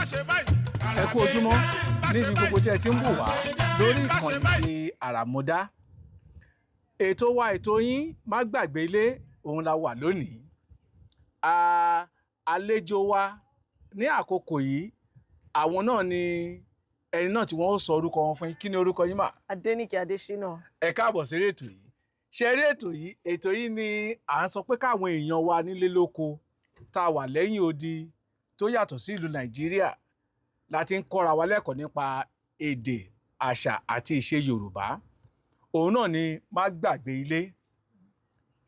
ẹ kú ojúmọ́ níbi gbogbo tí ẹ ti ń wò wá lórí ìkànnì ti àràmọ́dá. Ètò wa ètò yín má gbàgbé ilé òun la wà lónìí. Àlejò wa ní àkókò yìí àwọn náà ni ẹni náà tí wọ́n ó sọ orúkọ wọn fún yín. Kí ni orúkọ yín mà? Adéníkẹ́ Adéṣínà. Ẹ káàbọ̀ sí ètò yìí. Ṣe rí ètò yìí ni à ń sọ pé káwọn èèyàn wa nílé lóko tá a wà lẹ́yìn odi tó yàtọ̀ sí ìlú Nàìjíríà láti ń kọ́ra wa lẹ́kọ̀ọ́ nípa èdè, àṣà àti ìṣe Yorùbá. Òun náà ni má gbàgbé ilé.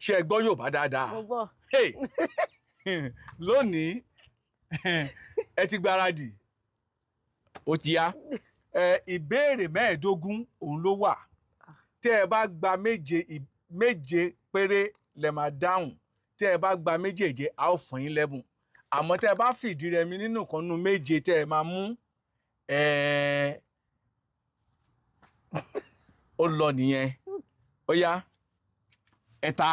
Ṣé ẹ gbọ́ Yorùbá dáadáa? Mo gbọ́. Lónìí ẹ ti gbáradì. Ó ti yá. Ìbéèrè 15 òun ló wà. Tẹ́ ẹ bá gba méje péré lẹ máa dáhùn. Tẹ́ ẹ bá gba méjèèje a ó fún yín lẹ́bùn. Àmọ́ tẹ́ ẹ bá fìdí rẹmi nínú kan nínú méje tẹ́ ẹ máa mú ó lọ nìyẹn. Ó yá ẹ̀ta.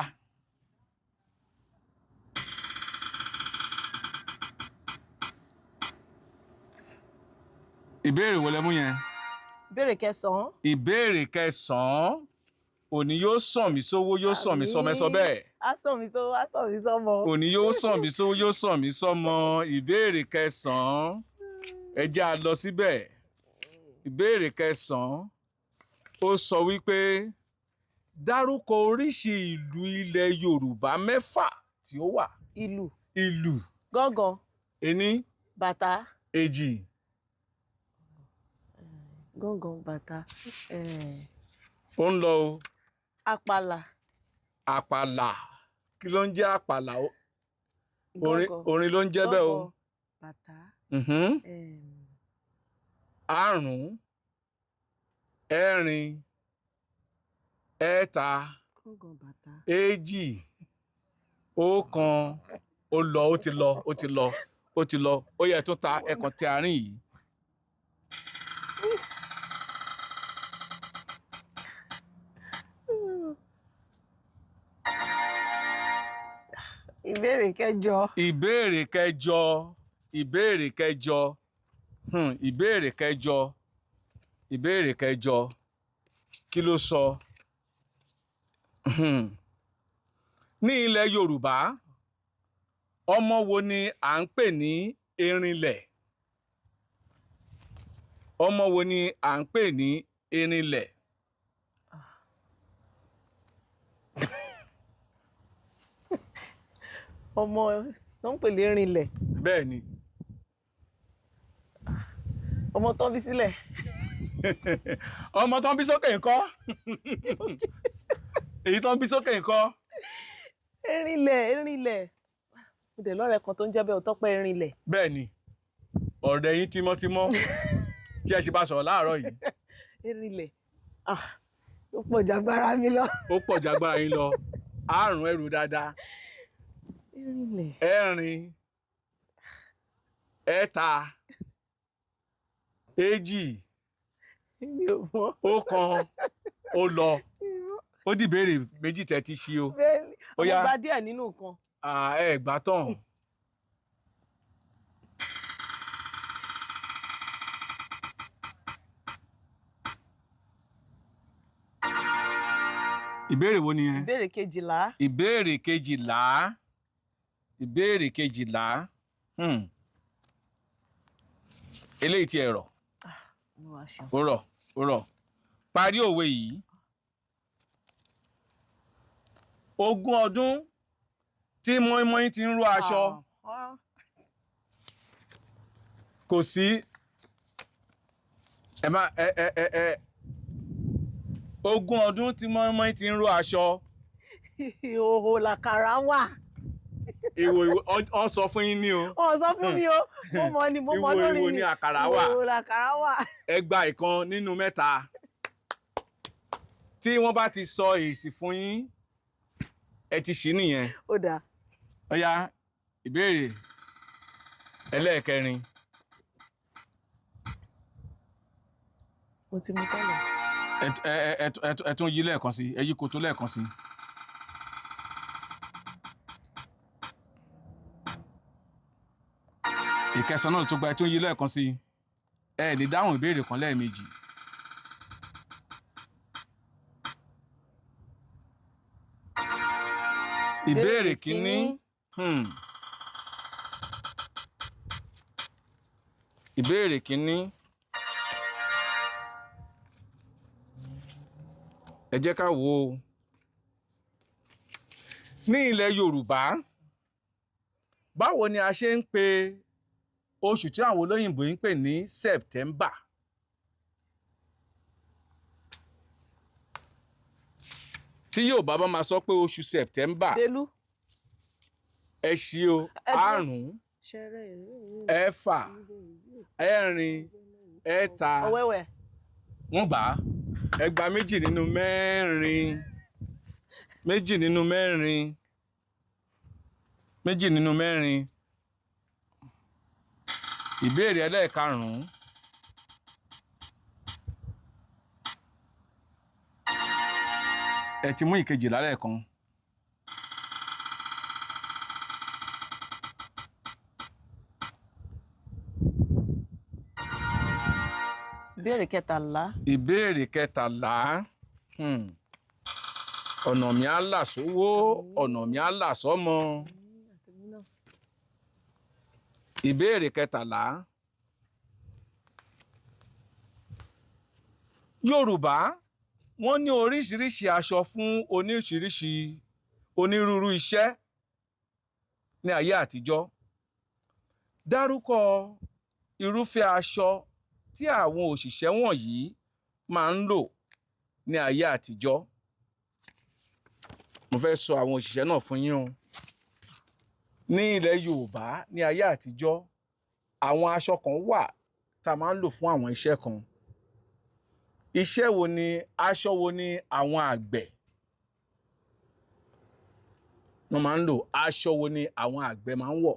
Ìbéèrè wo lẹ mú yẹn? Ìbéèrè 9. Ìbéèrè 9. Òní yóò sàn mí sówó yóò sàn mí sọmọ, ẹ sọ bẹ́ẹ̀. Á sàn mí sówó, á sàn mí sọmọ. Òní yóò sàn mí sówó yóò sàn mí sọmọ. Ìbéèrè 9. Ẹ jẹ́ a lọ síbẹ̀. Ìbéèrè 9 ó sọ wípé dárúkọ oríṣi ìlù ilẹ̀ Yorùbá 6 tí ó wà. Ìlù. Gángan. 1. Bàtà. 2. Gángan, bàtà. Ó ń lọ o. Àpàlà. Àpàlà. Kí ló ń jẹ́ àpàlà? Orin ló ń jẹ́ bẹ́ẹ̀ o. Bàtà. Àrún. Ẹ̀rin. Ẹ̀ta. Gángan, bàtà. 2. 1. Ó lọ, ó ti lọ, ó ti lọ, ó ti lọ. Ó yẹ tó ta ẹ̀kan tí àárín yìí. Ìbéèrè 9. Ìbéèrè 9. Ìbéèrè 9. Ìbéèrè 9. Ìbéèrè 9. Kí ló sọ? Ní ilẹ̀ Yorùbá, ọmọ wo ni à ń pè ní erinlẹ̀? Ọmọ wo ni à ń pè ní erinlẹ̀? Ọmọ tó ń pè ní erinlẹ̀. Bẹ́ẹ̀ ni. Ọmọ tó ń bí sílẹ̀. Ọmọ tó ń bí sókè ńkọ́? Èyí tó ń bí sókè ńkọ́? Erinlẹ̀. Mo dẹ̀ lọ́rẹ̀ẹ́ kan tó ń jẹ́ bẹ́ẹ̀ Tọ́pẹ́ Erinlẹ̀. Bẹ́ẹ̀ ni. Ọ̀rẹ́ yín tímọ́tímọ́. Kí ẹ ṣe bá sọ̀rọ̀ láàárọ̀ yìí. Erinlẹ̀. Ó pọ̀ jàgbára mi lọ. Ó pọ̀ jàgbára yín lọ. Àrùn ẹrù dáadáa. Erinlẹ̀. 2. Ẹ̀ta. 2. Mi ò mọ̀. 1. Ó lọ. Ó dìbéèrè méjì tẹ́ ti ṣí o. Bẹ́ẹ̀ni. Ó yá. Ọmọ gba díẹ̀ nínú nǹkan. Ẹ gbà tán. Ìbéèrè wo nìyẹn? Ìbéèrè 12. Ìbéèrè 12. Ìbéèrè 12. Eléyìí ti ẹ̀rọ. Ó rọ̀. Parí òwe yìí. 20 ọdún tí mọ́ínmọ́ín ti ń ró aṣọ. Kò sí. 20 ọdún tí mọ́ínmọ́ín ti ń ró aṣọ. Ìhòòhò làkàrà wà. Ọ sọ fún yín ní o. Wọ́n sọ fún mi o. Mo mọ̀ ni mo mọ̀ lórí ni. Ìwò ni àkàrà wà. Ìhòòhò làkàrà wà. Ẹ gba ìkan nínú 3. Tí wọ́n bá ti sọ èsì fún yín, ẹ ti ṣí nìyẹn. Ó dáa. Ó yá, ìbéèrè ẹlẹ́ẹ̀kẹrin. Mo ti mú tẹ́lẹ̀. Ẹ tún yí lẹ́ẹ̀kan sí, ẹ yí koto lẹ́ẹ̀kan sí. ìkẹsàn náà tó gba tó ń yí lẹ́ẹ̀kan sí ẹ lè dáhùn ìbéèrè kan lẹ́ẹ̀mejì. ìbéèrè kínní. ìbéèrè kínní. ẹ jẹ́ ká wò ó. ní ilẹ̀ Yorùbá báwo ni a ṣe ń pe oṣù tí àwọn olóyìnbó ń pè ní September? tí Yorùbá bá máa sọ pé oṣù September. Délú. ẹ̀ṣin o àrún ẹ̀fà ẹ̀rin ẹ̀ta ọ̀wẹ́wẹ́. wọ́n gbà á ẹgbà méjì nínú mẹ́rin méjì nínú mẹ́rin méjì nínú mẹ́rin. ìbéèrè ẹlẹ́ẹ̀karùn-ún. ẹ ti mú ìkejìlá lẹ́ẹ̀kan. ìbéèrè kẹtàlá. ìbéèrè kẹtàlá. ọ̀nà mi á là sówó ọ̀nà mi á là sọ́mọ. ìbéèrè kẹtàlá. Yorùbá wọ́n ní oríṣiríṣi aṣọ fún oríṣiríṣi onírúurú iṣẹ́ ní ayé àtijọ́. dárúkọ irúfẹ́ aṣọ tí àwọn òṣìṣẹ́ wọ̀nyí máa ń lò ní ayé àtijọ́. mo fẹ́ sọ àwọn òṣìṣẹ́ náà fún yín o. ní ilẹ̀ Yorùbá ní ayé àtijọ́ àwọn aṣọ kan wà tá a máa ń lò fún àwọn iṣẹ́ kan. iṣẹ́ wo ni aṣọ wo ni àwọn àgbẹ̀ wọ́n máa ń lò? aṣọ wo ni àwọn àgbẹ̀ máa ń wọ̀?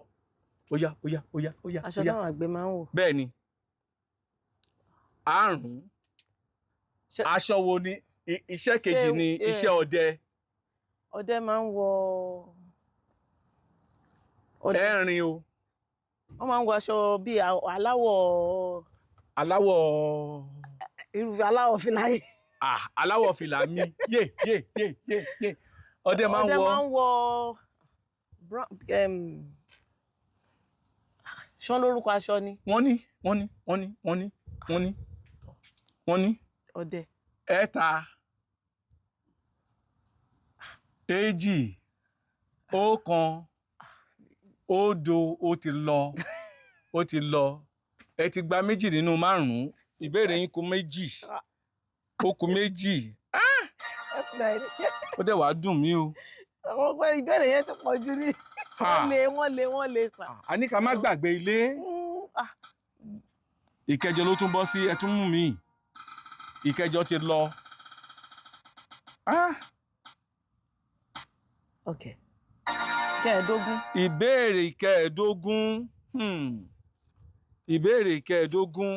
ó yá ó yá ó yá ó yá. aṣọ táwọn àgbẹ̀ máa ń wọ̀. bẹ́ẹ̀ ni. àrùn. aṣọ wo ni iṣẹ́ kejì ni iṣẹ́ ọdẹ. ọdẹ máa ń wọ. ẹ̀rin o. wọ́n máa ń wọ aṣọ bíi aláwọ̀. irú aláwọ̀ fìlà yìí. aláwọ̀ fìlà mi yé yé yé yé yé. ọdẹ máa ń wọ. ṣán lórúkọ aṣọ ni. wọ́n ní. ọdẹ. ẹ̀ta èjì ọ̀kan òdo ó ti lọ ẹ ti gba méjì nínú márùn-ún. ìbéèrè yín kù méjì ó kù méjì. ó dẹ̀ wá dùn mí o. àwọn ọgbẹ́ ìbéèrè yẹn ti pọ̀ jù ní. wọ́n lè sà. a ní ká má gbàgbé ilé. ìkẹjọ ló tún bọ́ sí ẹ tún mú mi. ìkẹjọ ti lọ. ok kẹẹ̀ẹ́dógún. ìbéèrè kẹẹ̀ẹ́dógún. ìbéèrè kẹẹ̀ẹ́dógún.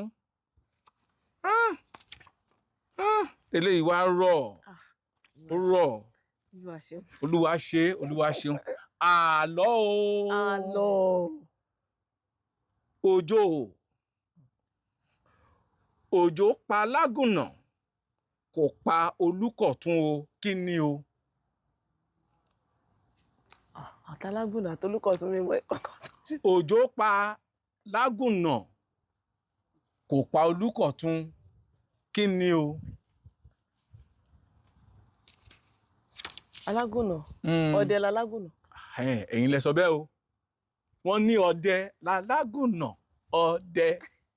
eléyìí wá rọ̀ ó rọ̀. olúwa ṣeun. àlọ́ o. àlọ́. òjò pa lágùnà kò pa olúkọ̀tún o. kí ni o? àtàlágùnà àtolúkọ̀tún mi mọ́ ẹ̀kọ́. òjò pa lágùnà kò pa olúkọ̀tún. kí ni o? alágùnà. ọdẹ lálágùnà. ẹ̀yin lẹ sọ bẹ́ẹ̀ o. wọ́n ní ọdẹ lálágùnà ọdẹ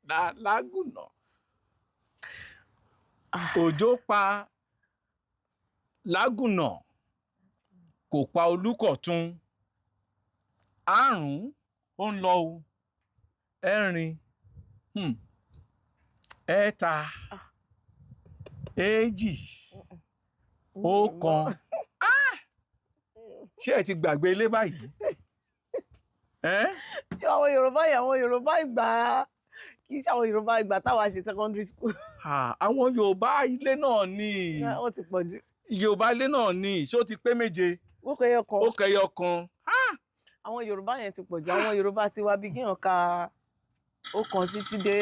lálágùnà. òjò pa lágùnà kò pa olúkọ̀tún. àrún ó ń lọ o. ẹ̀rin ẹ̀ta èjì ọ̀kan. ṣé ẹ ti gbàgbé ilé báyìí? àwọn Yorùbá ìgbà kì í ṣe àwọn Yorùbá ìgbà táwa ṣe secondary school. àwọn Yorùbá ilé náà ni. wọ́n ti pọ̀ jù. Yorùbá ilé náà ni ṣó ti pé méje. ó kẹyọ kan. ó kẹyọ kan. àwọn Yorùbá yẹn ti pọ̀ jù. àwọn Yorùbá ti wá bí kéèyàn ka ó kàn títí dé.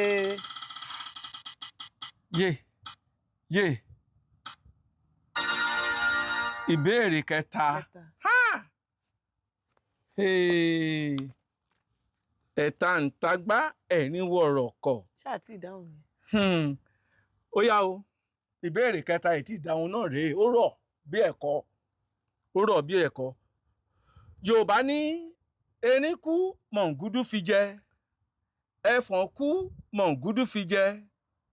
Yé. Ìbéèrè kẹta. Ẹ̀ta ń tagbá ẹ̀rín wọ̀rọ̀ kọ̀. Ṣáà tí ìdáhùn yẹn. Ó yá o, ìbéèrè kẹta ètí ìdáhùn náà rèé, ó rọ̀ bí ẹ̀kọ́. Yorùbá ní erin kú mọ̀ǹgúdú fi jẹ, ẹfọ̀n kú mọ̀ǹgúdú fi jẹ,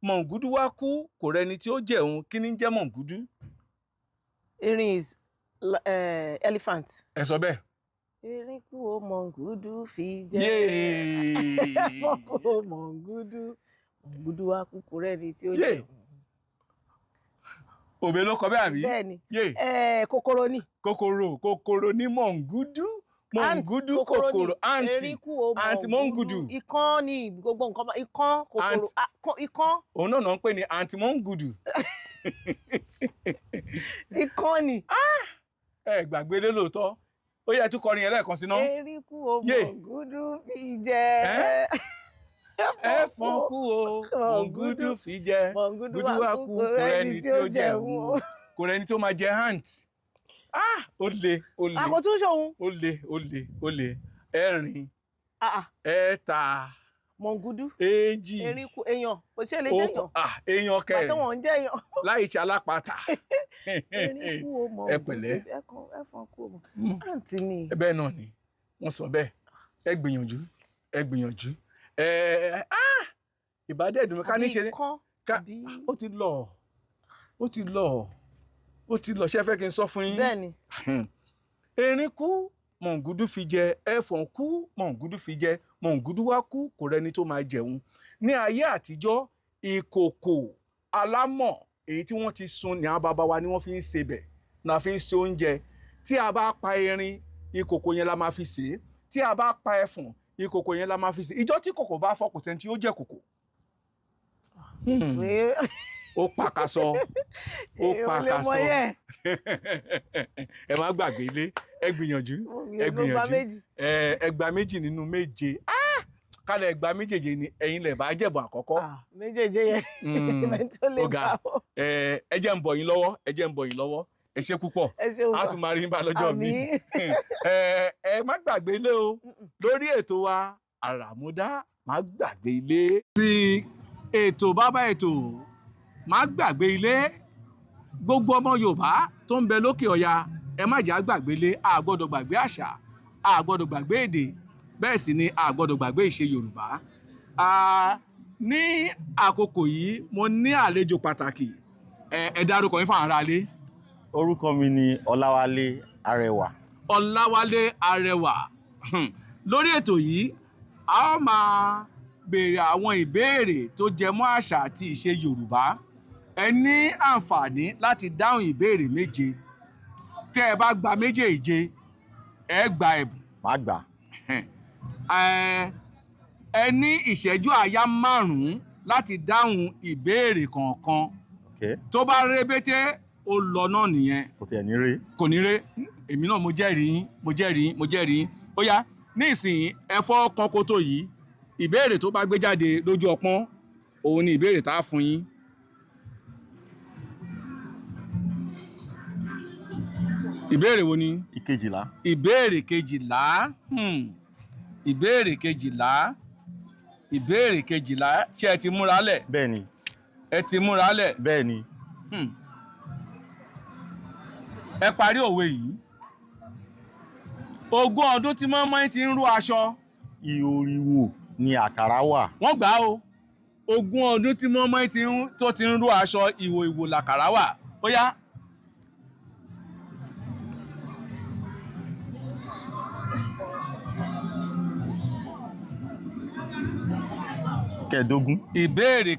mọ̀ǹgúdú wá kú kò rẹni tí ó jẹun. Kí ni ń jẹ́ mọ̀ǹgúdú? Erin is elephant. Ẹ sọ bẹ́ẹ̀. Erin kú o mọ̀ǹgúdú fi jẹ. Ẹfọ̀n kú o mọ̀ǹgúdú wá kú kò rẹni tí ó jẹun. Òbí ló kọ bẹ́ẹ̀ àbí? Bẹ́ẹ̀ni. Kòkòrò ni. Kòkòrò ní mọ̀ǹgúdú. Mọ̀ǹgúdú kòkòrò àǹtí. Erin kú o àǹtí mọ̀ǹgúdú. Ikán ni gbogbo nǹkan ikán kòkòrò ikán. Òun náà ń pè ní àǹtí mọ̀ǹgúdú. Ikán ni. Ẹ gbàgbé lé lóòótọ́. Ó yẹ tún kọrin yẹn lẹ́ẹ̀kan sí náà. Erin kú o mọ̀ǹgúdú fi jẹ. Ẹfọ̀n kú o mọ̀ǹgúdú fi jẹ. Mọ̀ǹgúdú wá kú kò rẹni tí ó jẹun. Kò rẹni tí ó máa jẹ ant. Ó le. Àkótún ṣòun. Ó le. Ẹ̀rin. Ẹ̀ta. Mọ̀ǹgúdú. Èjì. Erin kú èèyàn. Kò ṣe lè jẹ́ èèyàn. Èèyàn kẹ. Pàtó wọn ń jẹ́ èèyàn. Láì ṣe alápatà. Erin kú o mọ̀ǹgúdú. Ẹ pẹ̀lẹ́. Ẹfọ̀n kú o. Àǹtí ni. Bẹ́ẹ̀ náà ni wọ́n sọ bẹ́ẹ̀. Ẹ gbìyànjú. Ìbádẹ́ẹ̀dùn ká ní ṣe ní. Ó ti lọ ṣé fẹ́ kí n sọ fún yín. Bẹ́ẹ̀ni. Erin kú mọ̀ǹgúdú fi jẹ, ẹfọ̀n kú mọ̀ǹgúdú fi jẹ, mọ̀ǹgúdú wá kú kò rẹni tó máa jẹun. Ní ayé àtijọ́, ìkòkò alámọ̀ èyí tí wọ́n ti sun ní àwọn bàbá wa ni wọ́n fi ń sebẹ̀, náà fi ń ṣe oúnjẹ. Tí a bá pa erin, ìkòkò yẹn la máa fi sè é. Tí a bá pa ẹfọ̀n, ìkòkò yẹn la máa fi sè é. Ìjọ́ tí kòkò bá fọ́ kò sẹ́ni tí ó jẹ kòkò. Ó pàkàsọ. Ẹ má gbàgbé ilé. Ẹ gbìyànjú. Ẹgbàá méjì nínú méje. Kálẹ̀ ẹgbàá méjèèjì ni ẹ̀yin lẹ̀ bá jẹ̀bù àkọ́kọ́. Méjèèjì yẹn tó lè bá ọ. Ẹ jẹ́ ń bọ̀ yín lọ́wọ́. Ẹ ṣé púpọ̀. A tún máa rí yín bá lọ́jọ́ mi. Ẹ má gbàgbé ilé o. Lórí ètò wa Àràmúdá má gbàgbé ilé. Ti ètò bàbá ètò má gbàgbé ilé. Gbogbo ọmọ Yorùbá tó ń bẹ lókè ọya ẹ má jà gbàgbé ilé. A gbọ́dọ̀ gbàgbé àṣà, a gbọ́dọ̀ gbàgbé èdè, bẹ́ẹ̀ sì ni a gbọ́dọ̀ gbàgbé ìṣe Yorùbá. Ní àkókò yìí mo ní àlejò pàtàkì. Ẹ dárúkọ yín fún àwọn aráalé. Orúkọ mi ni Ọláwálé Arẹwà. Ọláwálé Arẹwà. Lórí ètò yìí a ó máa béèrè àwọn ìbéèrè tó jẹ mọ́ àṣà àti ìṣe Yorùbá. Ẹ ní àǹfààní láti dáhùn ìbéèrè méje. Tẹ́ ẹ bá gba méjèèje ẹ gba ẹ̀bùn. Má gbà. Ẹ ní ìṣẹ́jú àáyá 5 láti dáhùn ìbéèrè kọ̀ọ̀kan. Tó bá rébété ó lọ náà nìyẹn. Kò tiẹ̀ ní ré. Kò ní ré. Èmi náà mo jẹ́rìí yín. Ó yá ní ìsìn ẹ fọ́ kan kótó yìí. Ìbéèrè tó bá gbé jáde lójú ọpọ́n òun ni ìbéèrè tá a fún yín. Ìbéèrè wo ni? Ìkejìlá. Ìbéèrè kejìlá. Ìbéèrè kejìlá. Ṣé ẹ ti múra lẹ̀? Bẹ́ẹ̀ni. Ẹ ti múra lẹ̀? Bẹ́ẹ̀ni. Ẹ parí òwe yìí. 20 ọdún tí mọ́ínmọ́ín ti ń ró aṣọ. Ìhòríwò ni àkàrà wà. Wọ́n gbà o. 20 ọdún tí mọ́ínmọ́ín ti ń ró aṣọ, ìhòríwò làkàrà wà. Ó yá. Kẹẹ̀dógún. Ìbéèrè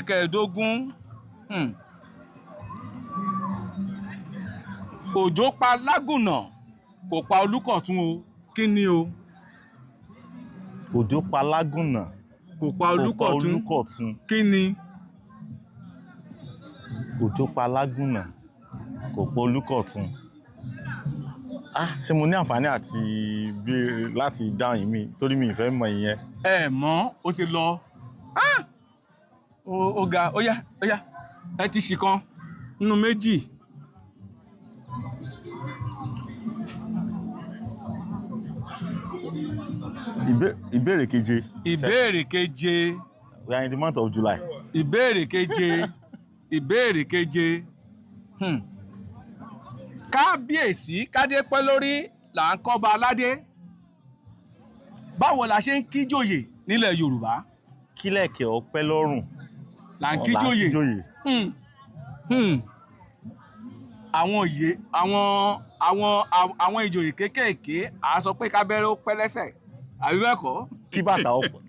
kẹẹ̀dógún. Òjò pa Lágùnà kò pa Olúkọ̀tún o. Kí ni o? Òjò pa Lágùnà kò pa Olúkọ̀tún. Kí ni? Òjò pa Lágùnà kò pa Olúkọ̀tún. Ṣé mo ní àǹfààní àti béèrè láti dáhùn yìí mi torí mi ìfẹ́ mọ̀ ìyẹn. ẹ mọ̀ ó ti lọ ó ga ó yá ẹ ti ṣì kan nínú méjì. Ìbéèrè keje. ìbéèrè keje. We are in the month of July. ìbéèrè keje. Kábíyèsí kádé pẹ́ lórí là ń kọ́ba aládé. Báwo la ṣe ń kíjòyè nílẹ̀ Yorùbá? Kílẹ̀kẹ̀ ọpẹ́ lọ́rùn. Là ń kíjòyè. Àwọn ìjòyè kéékèèké à sọ pé kábẹ́rẹ́ ó pẹ́ lẹ́sẹ̀ àbí bẹ́ẹ̀ kọ́? Kí bàtà ọ̀pọ̀.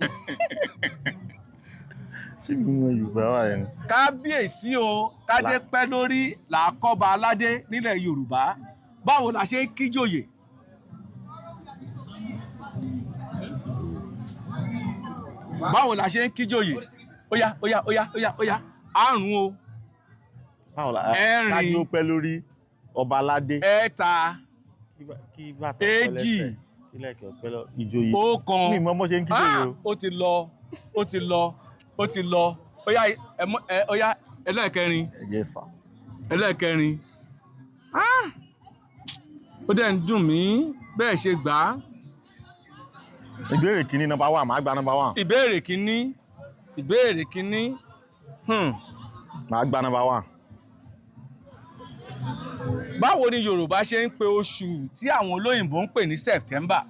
Sí mi mọ Yorùbá wà yẹn. Kábíyèsí o kádé pẹ́ lórí là ń kọ́ba aládé nílẹ̀ Yorùbá. Báwo la ṣe ń kíjòyè? Báwo la ṣe ń kíjòyè? Ó yá àrùn o. Ẹ̀rin. Kádé ó pẹ́ lórí ọba aládé. Ẹ̀ta. Kí bàtà ọpẹ́ lẹ́sẹ̀. Èjì. Kílẹ̀kẹ̀ ọpẹ́ lọ ìjòyè. Ọ̀kan. Mi mọ̀ bó ṣe ń kíjòyè o. Ó ti lọ. Ó yá ẹlẹ́ẹ̀kẹrin. Yes sir. Ẹlẹ́ẹ̀kẹrin. Ó dẹ̀ ń dùn mí bẹ́ẹ̀ ṣe gbà á. Ìbéèrè kìíní number 1 màá gba number 1. Ìbéèrè kìíní. Màá gba number 1. Báwo ni Yorùbá ṣe ń pe oṣù tí àwọn olóyìnbó ń pè ní September?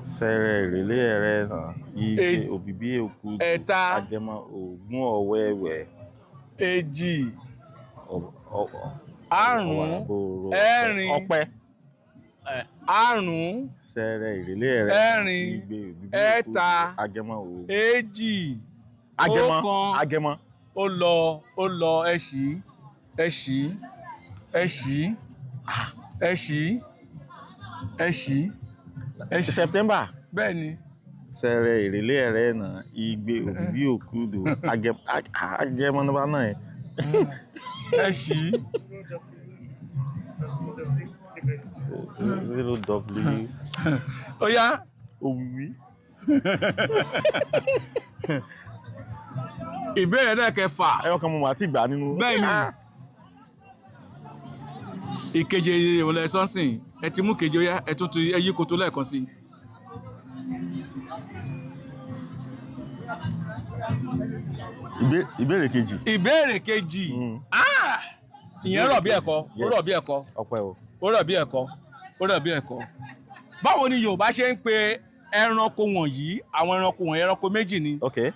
Sẹ̀rẹ̀ ìrèlé ẹ̀rẹ́ náà ìgbé òbíbí èkú Ẹ̀ta. Agẹmọ Ògún ọ̀wẹ́wẹ́. Èjì. Àrún. Ẹ̀rin. Ọ̀pẹ. Àrún. Sẹ̀rẹ̀ ìrèlé ẹ̀rẹ́. Ẹ̀rin. Ìgbé òbíbí Ẹ̀ta. èkú Agẹmọ Ògún. Èjì. Agẹmọ. Agẹmọ. Ó lọ ẹ ṣí. September. Bẹ́ẹ̀ni. Sẹ̀rẹ̀ ìrèlé ẹ̀rẹ́ náà ìgbé òbíbí òkú dò Agẹmọ nọ́mbà 9. Ẹ ṣí. 0W. Ó yá. Òwìwí. Ìbéèrè náà kẹfà. Ẹyọ kan mo mà ti gbà nínú. Bẹ́ẹ̀ni. Ìkeje ìwọlẹ sọsìn ẹ ti mú keje ó yá ẹ tún ẹ yí koto lẹ́ẹ̀kan sí. Ìbéèrè kejì. Ìyẹn rọ̀ bí ẹ̀kọ́. Ọpẹ́ o. Ó rọ̀ bí ẹ̀kọ́. Báwo ni Yorùbá ṣe ń pe ẹranko wọ̀nyí? Àwọn ẹranko wọ̀nyí ẹranko méjì ni. Okay.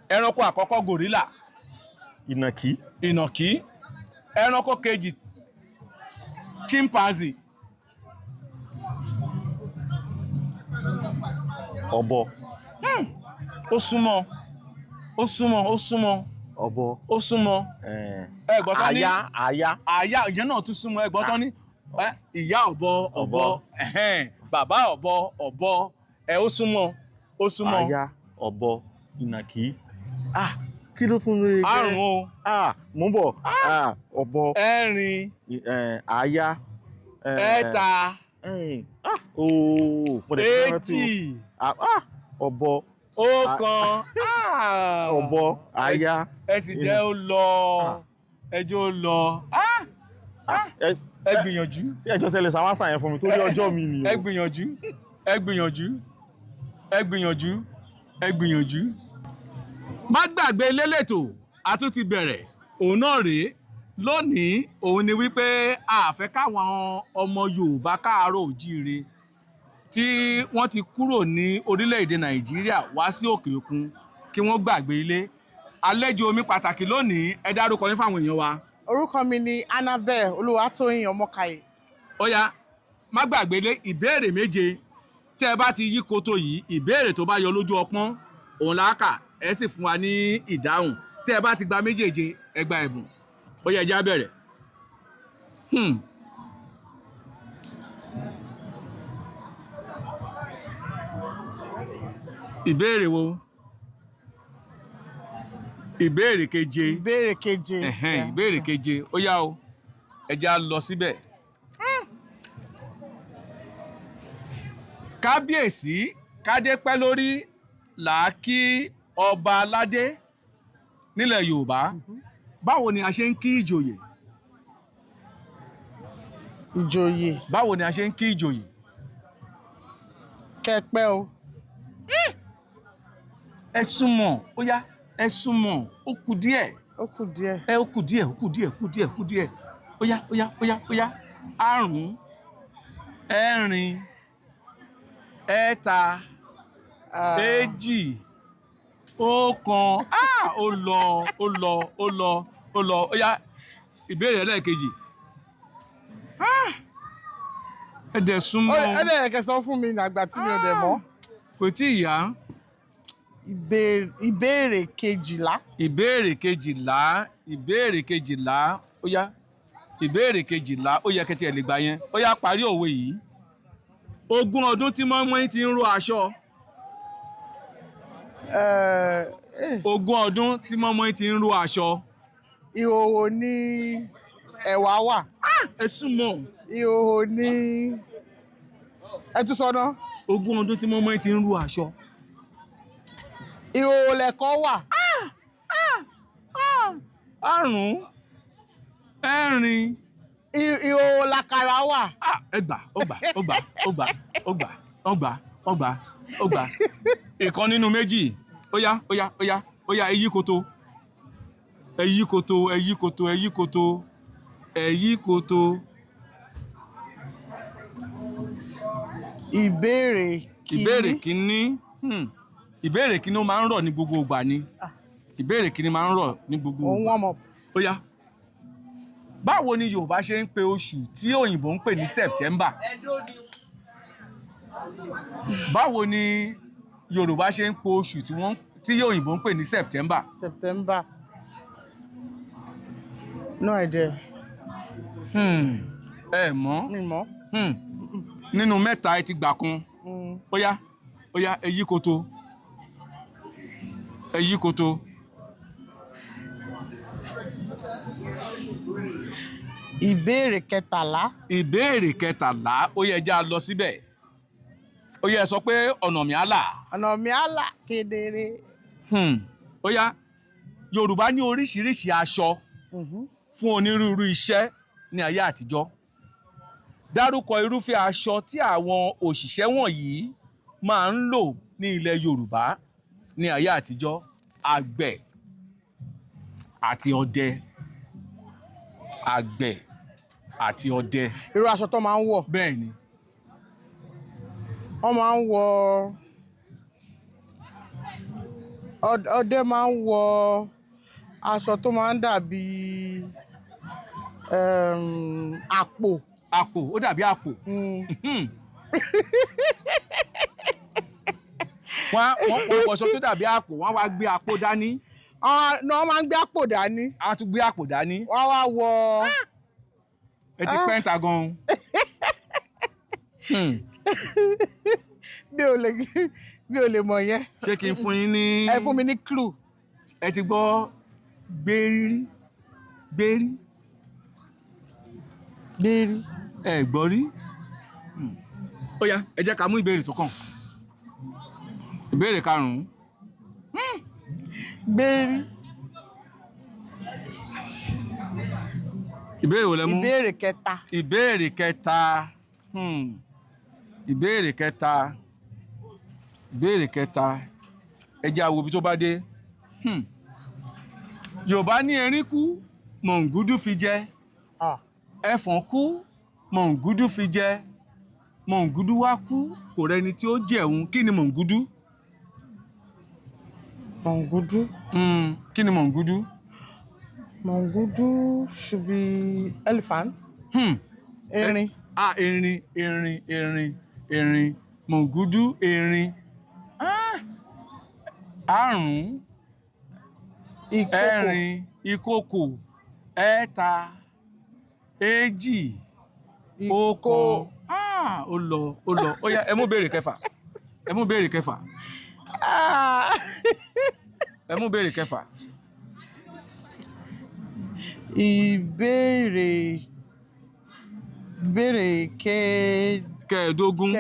Ẹranko àkọ́kọ́ gòrílà. Ìnàkí. Ẹranko kejì chimpanzee. Ọ̀bọ. Ó súnmọ́. Ọ̀bọ. Ó súnmọ́. Ẹgbọ́tọ́ ní. Àyà. Ìyẹn náà tún súnmọ́ ẹgbọ́tọ́ ní. Ìyá ọ̀bọ. Bàbá ọ̀bọ. Ó súnmọ́. Àyà, ọ̀bọ, ìnàkí. Kí ló tún lè jẹ́? Àrùn o. Mò ń bọ̀. Ọ̀bọ. Ẹ̀rin. Àyà. Ẹ̀ta. Èjì. Ọ̀bọ. Ọ̀kan. Ọ̀bọ. Àyà. Ẹ sì jẹ́ ó lọ. Ẹjọ́ ó lọ. Ẹ gbìyànjú. Sí ẹjọ́ sẹ́lẹ̀ sàwásà yẹn fún mi torí ọjọ́ mi nìyẹn. Ẹ gbìyànjú. Má gbàgbé lélẹ̀tò a tún ti bẹ̀rẹ̀ òun náà rèé lónìí òun ni wípé a fẹ́ káwọn ọmọ Yorùbá káàárọ̀ òjíire tí wọ́n ti kúrò ní orílẹ̀-èdè Nàìjíríà wá sí òkè òkun kí wọ́n gbàgbé ilé. Àlejò mi pàtàkì lónìí ẹ dárúkọ yín fáwọn èèyàn wa. Orúkọ mi ni Annabel Olúwatóyìn Ọmọkàyè. Ó yá má gbàgbé lé ìbéèrè méje tẹ́ ẹ bá ti yí koto yìí ìbéèrè tó bá yọ lójú ọpọ́n òun láàkà ẹ sì fún wa ní ìdáhùn tẹ́ ẹ bá ti gba méjèèje ẹ gba ẹ̀bùn. Ó yá ẹ já bẹ̀rẹ̀. Ìbéèrè wo? Ìbéèrè keje. Ìbéèrè keje. Ó yá o ẹ já lọ síbẹ̀. kábíyèsí kádé pẹ́ lórí làá kí ọba aládé nílẹ̀ Yorùbá. Báwo ni a ṣe ń kí ìjòyè? ìjòyè Báwo ni a ṣe ń kí ìjòyè? kẹpẹ́ o. Ẹ súnmọ́, ó yá, ẹ súnmọ́, ó kù díẹ̀. ó kù díẹ̀. Ó kù díẹ̀, ó kù díẹ̀, kù díẹ̀, kù díẹ̀. Ó yá, ó yá, ó yá, ó yá. Àrún, ẹ̀rin, ẹ̀ta, èjì, ọ̀kan. Ó lọ, ó lọ, ó lọ, ó lọ. Ó yá, ìbéèrè ẹlẹ́ẹ̀kejì. Ẹ dẹ̀ súnmọ́. ẹ dẹ̀ kẹ́ sọ fún mi nàgbà tí mi ò dẹ̀ mọ̀. Kò tí ì yá. ìbéèrè kejìlá. Ìbéèrè kejìlá, ìbéèrè kejìlá. Ó yá, ìbéèrè kejìlá. Ó yẹ kẹ́tì ẹ̀ lè gbà yẹn. Ó yá, parí òwe yìí. 20 ọdún tí mọ́ínmọ́ín ti ń ró aṣọ. 20 ọdún tí mọ́ínmọ́ín ti ń ró aṣọ. ìhòòhò ni ẹ̀wà wà. Ẹ súnmọ́. ìhòòhò ni ẹ tún sọ náà. 20 ọdún tí mọ́ínmọ́ín ti ń ró aṣọ. ìhòòhò lẹ̀kọ́ wà. Àrún, ẹ̀rin. ìhòòhò làkàrà wà. Ẹ gbà, ó gbà, ó gbà, ó gbà, ó gbà, ó gbà, ó gbà, ó gbà. Ìkan nínú méjì. Ó yá, ó yá, ó yá, ó yá, ẹ yí koto. Ẹ yí koto, ẹ yí koto, ẹ yí koto, ẹ yí koto. ìbéèrè kìíní. Ìbéèrè kìíní. Ìbéèrè kìíní ó máa ń rọ̀ ní gbogbo ìgbà ni. Ìbéèrè kìíní máa ń rọ̀ ní gbogbo ìgbà. òun wọ́n mọ̀. Ó yá. Báwo ni Yorùbá ṣe ń pe oṣù tí òyìnbó ń pè ní September? Báwo ni Yorùbá ṣe ń pe oṣù tí òyìnbó ń pè ní September? September. No idea. Ẹ mọ̀. mi mọ̀. Nínú mẹ́ta ẹ ti gbà kan. Ó yá, ó yá, ẹ yí koto. Ẹ yí koto. ìbéèrè kẹtàlá. Ìbéèrè kẹtàlá. Ó yẹ já lọ síbẹ̀. Ó yẹ sọ pé ọ̀nà mi á là. ọ̀nà mi á là kedere. Ó yá, Yorùbá ní oríṣiríṣi aṣọ fún onírúurú iṣẹ́ ní ayé àtijọ́. Dárúkọ irúfẹ́ aṣọ tí àwọn òṣìṣẹ́ wọ̀nyí máa ń lò ní ilẹ̀ Yorùbá ní ayé àtijọ́. Àgbẹ̀ àti ọdẹ. Àgbẹ̀ àti ọdẹ. irú aṣọ tó máa ń wọ̀. Bẹ́ẹ̀ ni. wọ́n máa ń wọ ọdẹ máa ń wọ aṣọ tó máa ń dàbí àpò. Àpò, ó dàbí àpò. Wọ́n wọṣọ tó dàbí àpò, wọ́n wá gbé àpò dání. wọ́n máa ń gbé àpò dání. A tún gbé àpò dání. wọ́n wá wọ. Ẹ ti Pentagon. mi ò lè mọ̀ yẹn. Ṣé kí n fún yín ní. ẹ fún mi ní clue. Ẹ ti gbọ́ gbérí. Gbérí. gbérí. Ẹ gbọ́ rí. Ó yá, ẹ jẹ́ ká mú ìbéèrè tó kàn. Ìbéèrè karùn-ún. gbérí. Ìbéèrè wo lẹ mú? ìbéèrè kẹta. Ìbéèrè kẹta. Ìbéèrè kẹta. Ìbéèrè kẹta. Ẹ jẹ́ á wo ibi tó bá dé. Yorùbá ní erin kú, mọ̀ǹgúdú fi jẹ. Ẹfọ̀n kú, mọ̀ǹgúdú fi jẹ. Mọ̀ǹgúdú wá kú, kò rẹni tí ó jẹun. Kí ni mọ̀ǹgúdú? mọ̀ǹgúdú. Kí ni mọ̀ǹgúdú? mọ̀ǹgúdú should be elephant. erin. Erin. Mọ̀ǹgúdú, erin. Àrún. ìkòkò. Ẹ̀rin, ìkòkò. Ẹ̀ta, èjì, ọ̀kan. Ó lọ. Ó yá, ẹ mú béèrè kẹfà. Ẹ mú béèrè kẹfà. Ẹ mú béèrè kẹfà. ìbéèrè kẹẹ̀ẹ́dógún.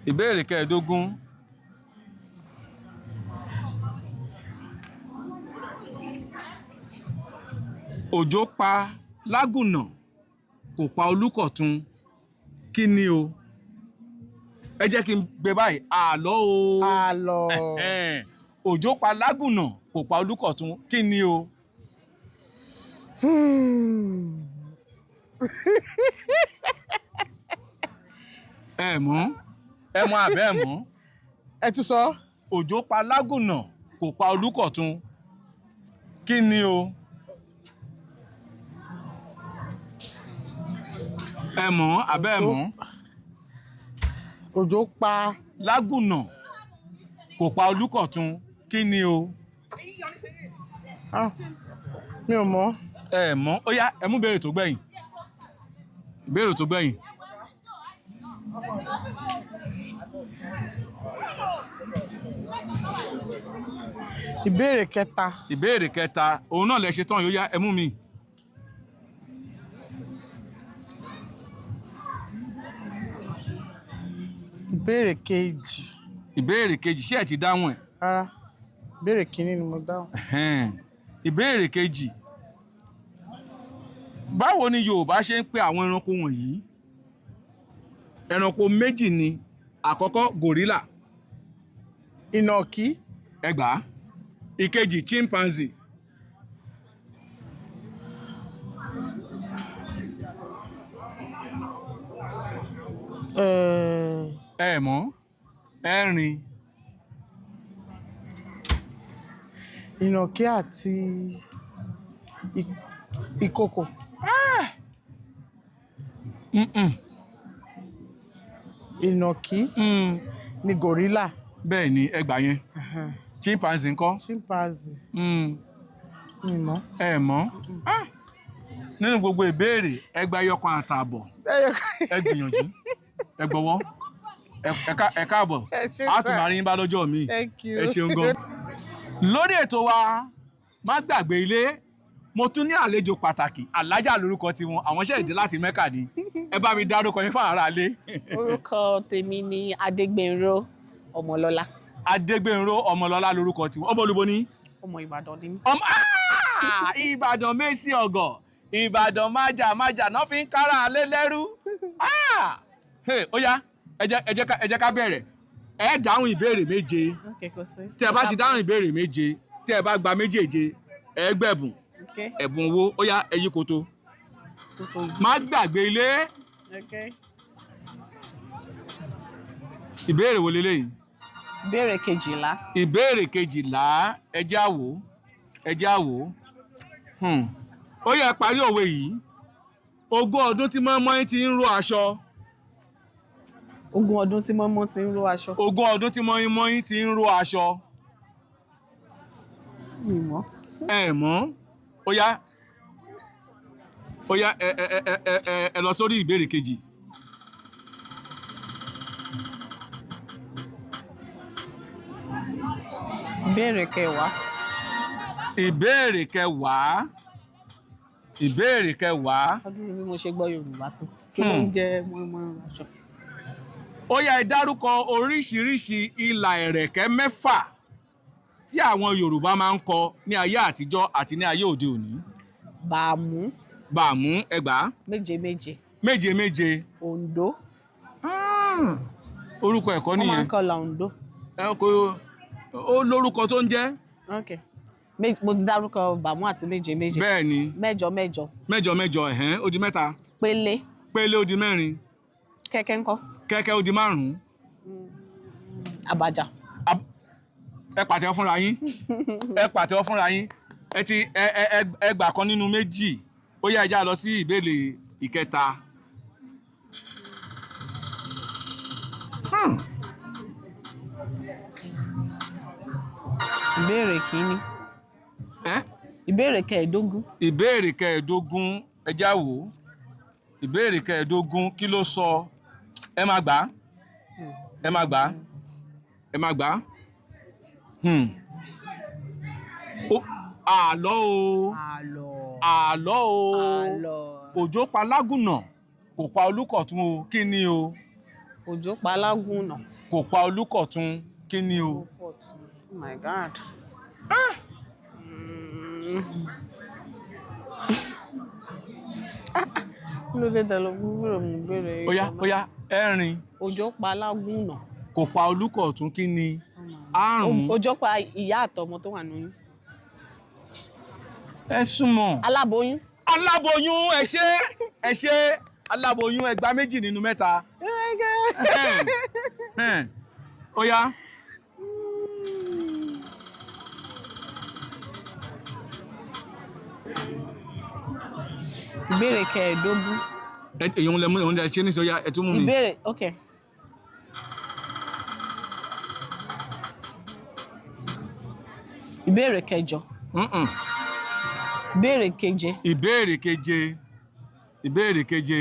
ìbéèrè kẹẹ̀ẹ́dógún. Òjò pa Lágùnà kò pa Olúkọ̀tun, kí ni o? Ẹ jẹ́ kí n gbé báyìí, àlọ́ o. Àlọ́. Òjò pa Lágùnà kò pa Olúkọ̀tun, kí ni o? Ẹ mọ̀ àbẹ́ ẹ mọ̀. Ẹ tún sọ. Òjò pa Lágùnà kò pa Olúkọ̀tun, kí ni o? Ẹ mọ̀ àbẹ́ ẹ mọ̀. Òjò pa Lágùnà kò pa Olúkọ̀tun, kí ni o? Mi ò mọ̀. Ẹ mọ̀, ó yá ẹ mú ìbéèrè tó gbẹ̀yìn. Ìbéèrè tó gbẹ̀yìn. Ìbéèrè kẹta. Ìbéèrè kẹta, òun náà lẹ ṣe tán, yóò yá ẹ mú mi. Ìbéèrè kejì. Ìbéèrè kejì, ṣé ẹ ti dáhùn ẹ̀? Rárá, ìbéèrè kìíní ni mo dáhùn. Ìbéèrè kejì, báwo ni Yorùbá ṣe ń pe àwọn ẹranko wọ̀nyí? Ẹranko méjì ni. Àkọ́kọ́ gòrílà. Ìnàkí. Ẹgbàá. Ìkejì chimpanzee. Ẹ mọ̀, ẹ̀rin. Ìnàkí àti ìkokò. Ìnàkí ni gòrílà. Bẹ́ẹ̀ ni ẹgbàá yẹn. Chimpanzee ńkọ́? Chimpanzee. Mi mọ̀. Ẹ mọ̀. Nínú gbogbo ìbéèrè ẹgbàá ẹyọkan àtààbọ̀. Ẹ gbìyànjú. Ẹ gbọ́wọ́. Ẹ káàbọ̀. A tún máa rí yín bá lọ́jọ́ mi. Ẹ ṣeun gan. Lórí ètò wa má gbàgbé ilé, mo tún ní àlejò pàtàkì. Alájà lórúkọ tiwọn, àwọn ṣẹ̀ dé láti Mẹ́kà ni. Ẹ bá mi dárúkọ yín fún ará ilé. Orúkọ tèmi ni Adégbénró Ọmọlọ́lá. Adégbénró Ọmọlọ́lá lórúkọ tiwọn. Ọmọ olúbo ni? Ọmọ Ìbàdàn ni mí. Ìbàdàn Mèsì Ọ̀gọ̀. Ìbàdàn májà náà fi ń kára alẹ́ lẹ́rú. Ó yá, ẹ jẹ́ ká bẹ̀rẹ̀. Ẹ dáhùn ìbéèrè méje. Tí ẹ bá ti dáhùn ìbéèrè méje, tí ẹ bá gba méjèèje, ẹ gbẹ̀bùn. Ẹ̀bùn owó, ó yá ẹ yí koto. Má gbàgbé ilé. Ìbéèrè wo leléyìí? Ìbéèrè kejìlá. Ìbéèrè kejìlá, ẹ já wò. Ó yẹ parí òwe yìí. 20 ọdún tí mọ́ínmọ́ín ti ń ró aṣọ. 20 ọdún tí mọ́ínmọ́ín ti ń ró aṣọ. 20 ọdún tí mọ́ínmọ́ín ti ń ró aṣọ. Mi mọ̀. Ẹ mọ̀. Ó yá ẹ lọ sórí ìbéèrè kejì. Ìbéèrè kẹwàá. Ìbéèrè kẹwàá. Ìbéèrè kẹwàá. Ọdún bí mo ṣe gbọ́ Yorùbá tó. Kí ló ń jẹ́ mọ́ínmọ́ín aṣọ? Ó yá ẹ dárúkọ oríṣiríṣi ìlà ẹ̀rẹ̀kẹ́ 6 tí àwọn Yorùbá máa ń kọ ní ayé àtijọ́ àti ní ayé òde òní. Bàámú ẹgbàá. 7. 7. Oǹdó. Orúkọ ẹ̀kọ́ nìyẹn. Wọ́n máa ń kọ́ la Oǹdó. Ó lórúkọ tó ń jẹ́. Mo ti dárúkọ bàámú àti 7. Bẹ́ẹ̀ ni. 8. 8 ó di 3. Pélé ó di 4. Kẹ́kẹ́ ńkọ́? Kẹ́kẹ́ ó di 5. Àbàjá. Ẹ pàtẹ́wọ́ fúnra yín. Ẹ ti ẹgbà kan nínú 2. Ó yá ẹ já lọ sí ìbéèrè ìkẹta. Ìbéèrè kìíní. Ìbéèrè kẹẹ̀ẹ́dógún. Ìbéèrè kẹẹ̀ẹ́dógún, ẹ já wò. Ìbéèrè kẹẹ̀ẹ́dógún, kí ló sọ? Ẹ máa gbà. Àlọ́ o. Àlọ́ o. Òjò pa Lágùnà kò pa Olúkọ̀tun o, kí ni o? Òjò pa Lágùnà kò pa Olúkọ̀tun kí ni o. Oh my God. Kí ló dé tẹ̀lé gbúgbúrò mú bèrè yìí? Ó yá ẹ̀rin. Òjò pa Lágúnná. Kò pa Olúkọ̀tun kí ni. Àrùn. Òjò pa ìyá àtọmọ tó wà nínú. Ẹ súnmọ́. Aláboyún. Aláboyún ẹ ṣé aláboyún ẹ gba 2 nínú 3. Ó yá. Ìbéèrè kẹẹ̀ẹ́dógún. Èyí òun lè ṣe ní sọ ya ẹ tún mú mi. Ìbéèrè ok. Ìbéèrè kẹjọ. Ìbéèrè keje. Ìbéèrè keje. Ìbéèrè keje.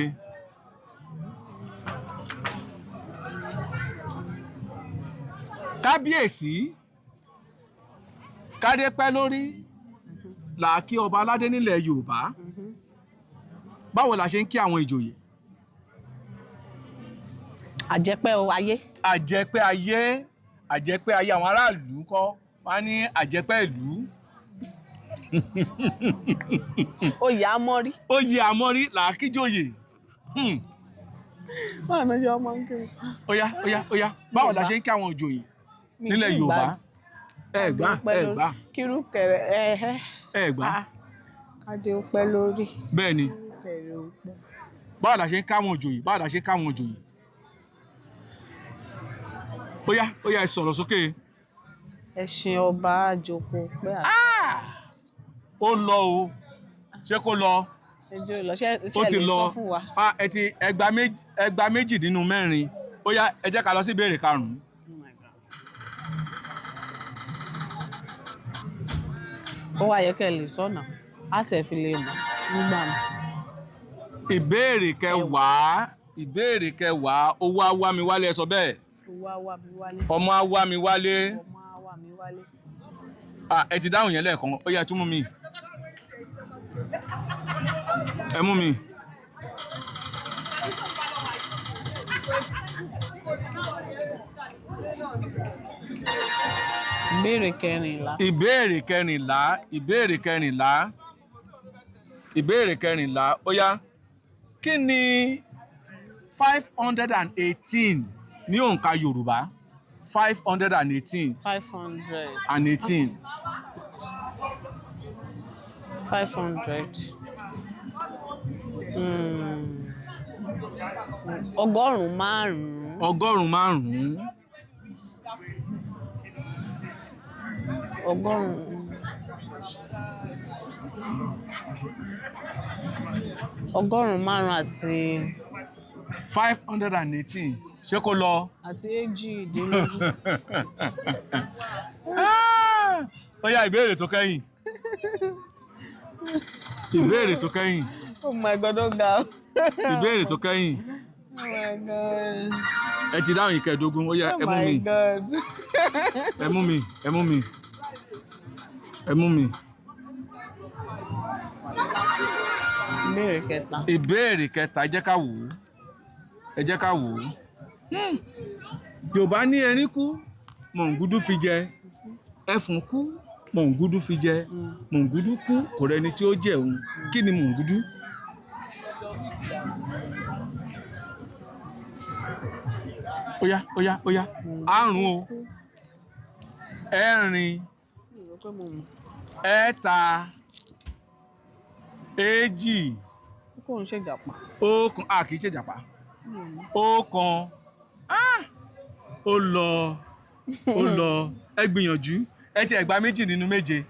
Kábíyèsí kádé pẹ́ lórí là kí ọba aládé nílẹ̀ Yorùbá. Báwo la ṣe ń kí àwọn ìjòyè? Àjẹpẹ́ ayé. Àjẹpẹ́ ayé. Àjẹpẹ́ ayé àwọn aráàlú ńkọ́ wọ́n ní àjẹpẹ́ ìlú. Oyè Àmọ́rí. Oyè Àmọ́rí là kí jòyè. Báwo ni ṣe ọmọ ń kiri? Ó yá. Báwo la ṣe ń kí àwọn ìjòyè nílẹ̀ Yorùbá? Ẹ gbà. Kírú kẹrẹ Ẹ gbà. Kádé ó pẹ́ lórí. Bẹ́ẹ̀ ni. Kẹrẹ ó pẹ́. Báwo la ṣe ń ká àwọn ìjòyè? Báwo la ṣe ń ká àwọn ìjòyè? Ó yá ẹ sọ̀rọ̀ sókè. Ẹṣin ọba àjòkò pẹ́ Ó lọ o. Ṣé kó lọ? ẹjọ́ lọ ṣe Ó ti lè lọ. sọ fún wa. Ẹ gba 2 nínú 4. Ó yá ẹ jẹ́ ká lọ sí ìbéèrè 5. Ó wá yẹ kẹ́ lè sọ́nà á tẹ̀ fi lè mọ̀ nígbà mi. Ìbéèrè 10. Ìbéèrè 10. Owó á wá mi wálé ẹ sọ bẹ́ẹ̀. Owó á wá mi wálé. Ọmọ á wá mi wálé. Ọmọ á wá mi wálé. Ẹ ti dáhùn yẹn lẹ́ẹ̀kan. Ó yá ẹ tún mú mi. Ẹ mú mi. Ìbéèrè 14. Ìbéèrè 14. Ìbéèrè 14. Ìbéèrè 14. Ó yá. Kí ni 518 ní òǹkà Yorùbá? 518. 500. 500. Ọgọ́rùn-ún márùn-ún. Ọgọ́rùn-ún márùn-ún. Ọgọ́rùn-ún márùn-ún àti 518. Ṣé kó lọ? àti èjìdínlógún. Ó yá ìbéèrè tó kẹ́yìn. Ìbéèrè tó kẹ́yìn. Oh my God, ó ga. Ìbéèrè tó kẹ́yìn. Oh my God. Ẹ ti dáhùn ìkẹẹ̀dógún. Ó yá ẹ mú mi. Oh my God. Ẹ mú mi. Ẹ mú mi. Ẹ mú mi. Ìbéèrè 3. Ìbéèrè 3. Ẹ jẹ́ ká wò ó. Ẹ jẹ́ ká wò ó. Yorùbá ní erin kú mọ̀ǹgúdú fi jẹ. Ẹfọ̀n kú mọ̀ǹgúdú fi jẹ. Mọ̀ǹgúdú kú kò rẹni tí ó jẹ òun. Kí ni mọ̀ǹgúdú? Ó yá. Àrùn o. Ẹ̀rin. Ẹ̀ta. Èjì. Kò ń ṣèjàpá. Ọ̀kan. Kì í ṣèjàpá. Ọ̀kan. Ó lọ. Ẹ gbìyànjú. Ẹ ti ẹ gba 2 nínú 7.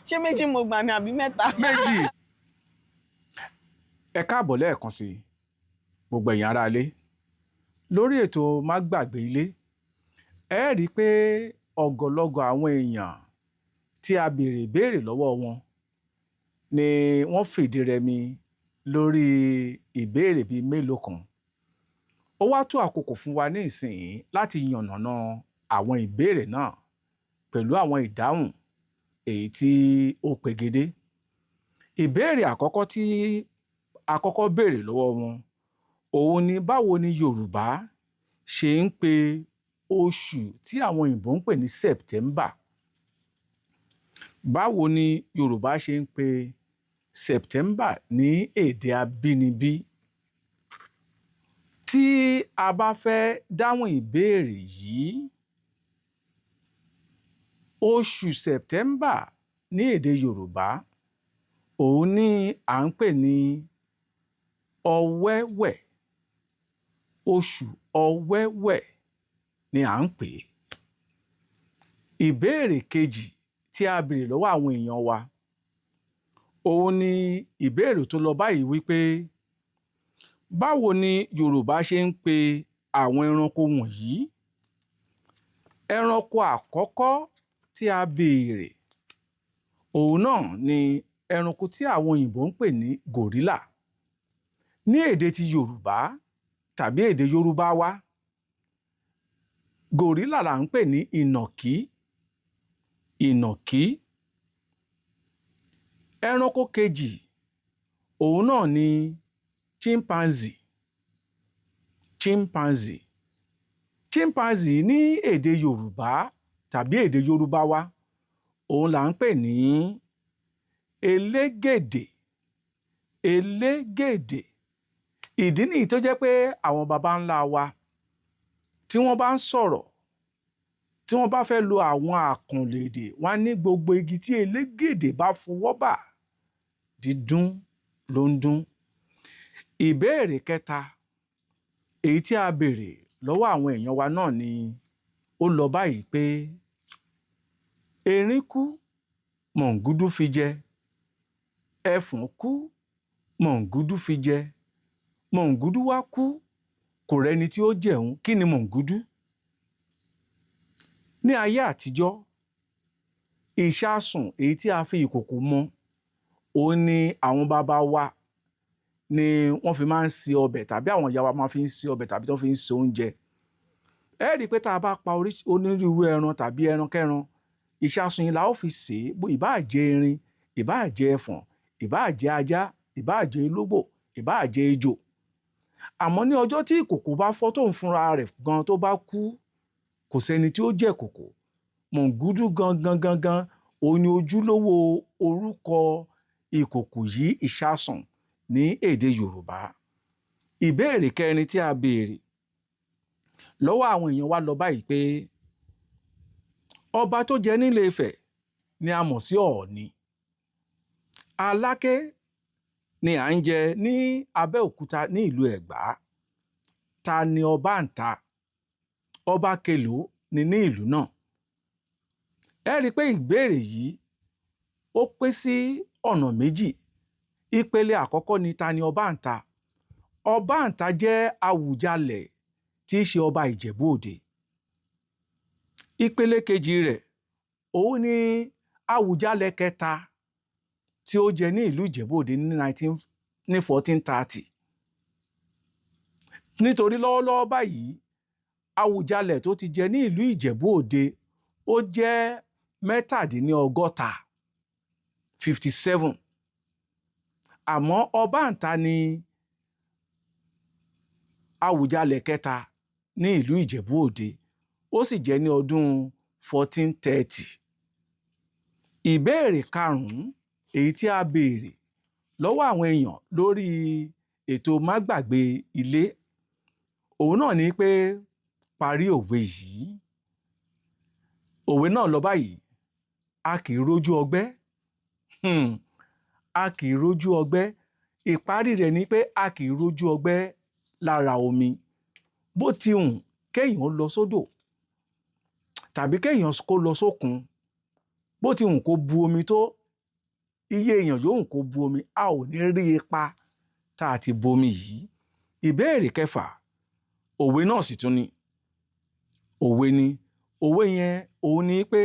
Ṣé 2 mo gbà ní àbí 3? 2. Ẹ káàbọ̀ lẹ́ẹ̀kan sí gbogbo ẹ̀yin ará ilé. Lórí ètò Má Gbàgbé Ilé, ẹ rí i pé ọ̀gọ̀lọ̀gọ̀ àwọn èèyàn tí a béèrè ìbéèrè lọ́wọ́ wọn ni wọ́n fìdí rẹmi lórí ìbéèrè bíi mélòó kan. Ó wá tó àkókò fún wa ní ìsìn láti yànnàná àwọn ìbéèrè náà pẹ̀lú àwọn ìdáhùn èyí tí ó pegedé. Ìbéèrè àkọ́kọ́ tí a kọ́kọ́ béèrè lọ́wọ́ wọn òun ni báwo ni Yorùbá ṣe ń pe oṣù tí àwọn òyìnbó ń pè ní September. Báwo ni Yorùbá ṣe ń pe September ní èdè abínibí? Tí a bá fẹ́ dáhùn ìbéèrè yìí, oṣù September ní èdè Yorùbá òun ni à ń pè ní Ọ̀wẹ́wẹ̀. Oṣù Ọ̀wẹ́wẹ̀ ni à ń pè é. Ìbéèrè kejì tí a béèrè lọ́wọ́ àwọn èèyàn wa òun ni ìbéèrè tó lọ báyìí wípé báwo ni Yorùbá ṣe ń pe àwọn ẹranko wọ̀nyí? Ẹranko àkọ́kọ́ tí a béèrè òun náà ni ẹranko tí àwọn òyìnbó ń pè ní gorilla. Ní èdè ti Yorùbá tàbí èdè Yorùbáwá, gorilla là ń pè ní ìnàkí. Ìnàkí. Ẹranko kejì òun náà ni chimpanzee. Chimpanzee. Chimpanzee ní èdè Yorùbá tàbí èdè Yorùbáwá òun là ń pè ní elégèdè. Elégèdè. Ìdí nìyí tó jẹ́ pé àwọn baba ńlá wa tí wọ́n bá ń sọ̀rọ̀, tí wọ́n bá fẹ́ lo àwọn àkànlò èdè, wọ́n á ní gbogbo igi tí elégèdè bá fọwọ́ bà dídún ló ń dún. Ìbéèrè kẹta èyí tí a béèrè lọ́wọ́ àwọn èèyàn wa náà ni ó lọ báyìí pé erin kú mọ̀ǹgúdú fi jẹ, ẹfọ̀n kú mọ̀ǹgúdú fi jẹ, mọ̀ǹgúdú wá kú kò rẹ́ni tí ó jẹun. Kí ni mọ̀ǹgúdú? Ní ayé àtijọ́, ìṣasùn èyí tí a fi ìkòkò mọ òun ni àwọn baba wa ni wọ́n fi máa ń se ọbẹ̀, tàbí àwọn ìyá wa máa fi ń se ọbẹ̀ tàbí tí wọ́n fi ń se oúnjẹ. Ẹ rí i pé tá a bá pa onírúurú ẹran tàbí ẹrankẹ́ran, ìṣasùn yìí la ó fi sè é, ìbáà jẹ́ erin, ìbáà jẹ́ ẹfọ̀n, ìbáà jẹ́ ajá, ìbáà jẹ́ ológbò, ìbáà jẹ́ ejò. Àmọ́ ní ọjọ́ tí ìkòkò bá fọ́ tóun fúnra rẹ̀ gan tó bá kú, kò sẹ́ni tí ó jẹ ìkòkò. Mọ̀ǹgúdú gangan òun ni ojúlówó orúkọ ìkòkò yìí, ìṣasùn ní èdè Yorùbá. Ìbéèrè kẹrin tí a béèrè lọ́wọ́ àwọn èèyàn wa lọ báyìí pé ọba tó jẹ nílé Ifẹ̀ ni a mọ̀ sí Ọọ̀ni. Aláké ni à ń jẹ ní Abẹ́òkúta ní ìlú Ẹ̀gbá. Ta ni Ọbàńtà? Ọba kelòó ni ní ìlú náà? Ẹ rí i pé ìbéèrè yìí ó pín sí ọ̀nà méjì. Ìpele àkọ́kọ́ ni ta ni Ọbàńtà? Ọbàńtà jẹ́ Àwùjalẹ̀ tí í ṣe ọba Ìjẹ̀bú Òde. Ìpele kejì rẹ̀ òun ni Àwùjalẹ̀ kẹta tí ó jẹ ní ìlú Ìjẹ̀bú Òde ní 1430. Nítorí lọ́wọ́lọ́wọ́ báyìí Àwùjalẹ̀ tó ti jẹ ní ìlú Ìjẹ̀bú Òde ó jẹ́ 67, 57. Àmọ́ Ọbàńtà ni Àwùjalẹ̀ kẹta ní ìlú Ìjẹ̀bú Òde, ó sì jẹ́ ní ọdún 1430. Ìbéèrè karùn-ún èyí tí a béèrè lọ́wọ́ àwọn èèyàn lórí ètò Má Gbàgbé Ilé òun náà ni pé parí òwe yìí. Òwe náà lọ báyìí: a kì í rójú ọgbẹ́. A kì í rójú ọgbẹ́. Ìparí rẹ̀ ni pé a kì í rójú ọgbẹ́ lára omi. Bó ti hùn kéèyàn lọ sódò tàbí kéèyàn kó lọ sókun, bó ti hùn kó bu omi tó, iye èèyàn yóò hùn kó bu omi, a ò ní rí ipa tá a ti bomi yìí. Ìbéèrè kẹfà òwe náà sì tún ni. Òwe ni. Òwe yẹn òun ni pé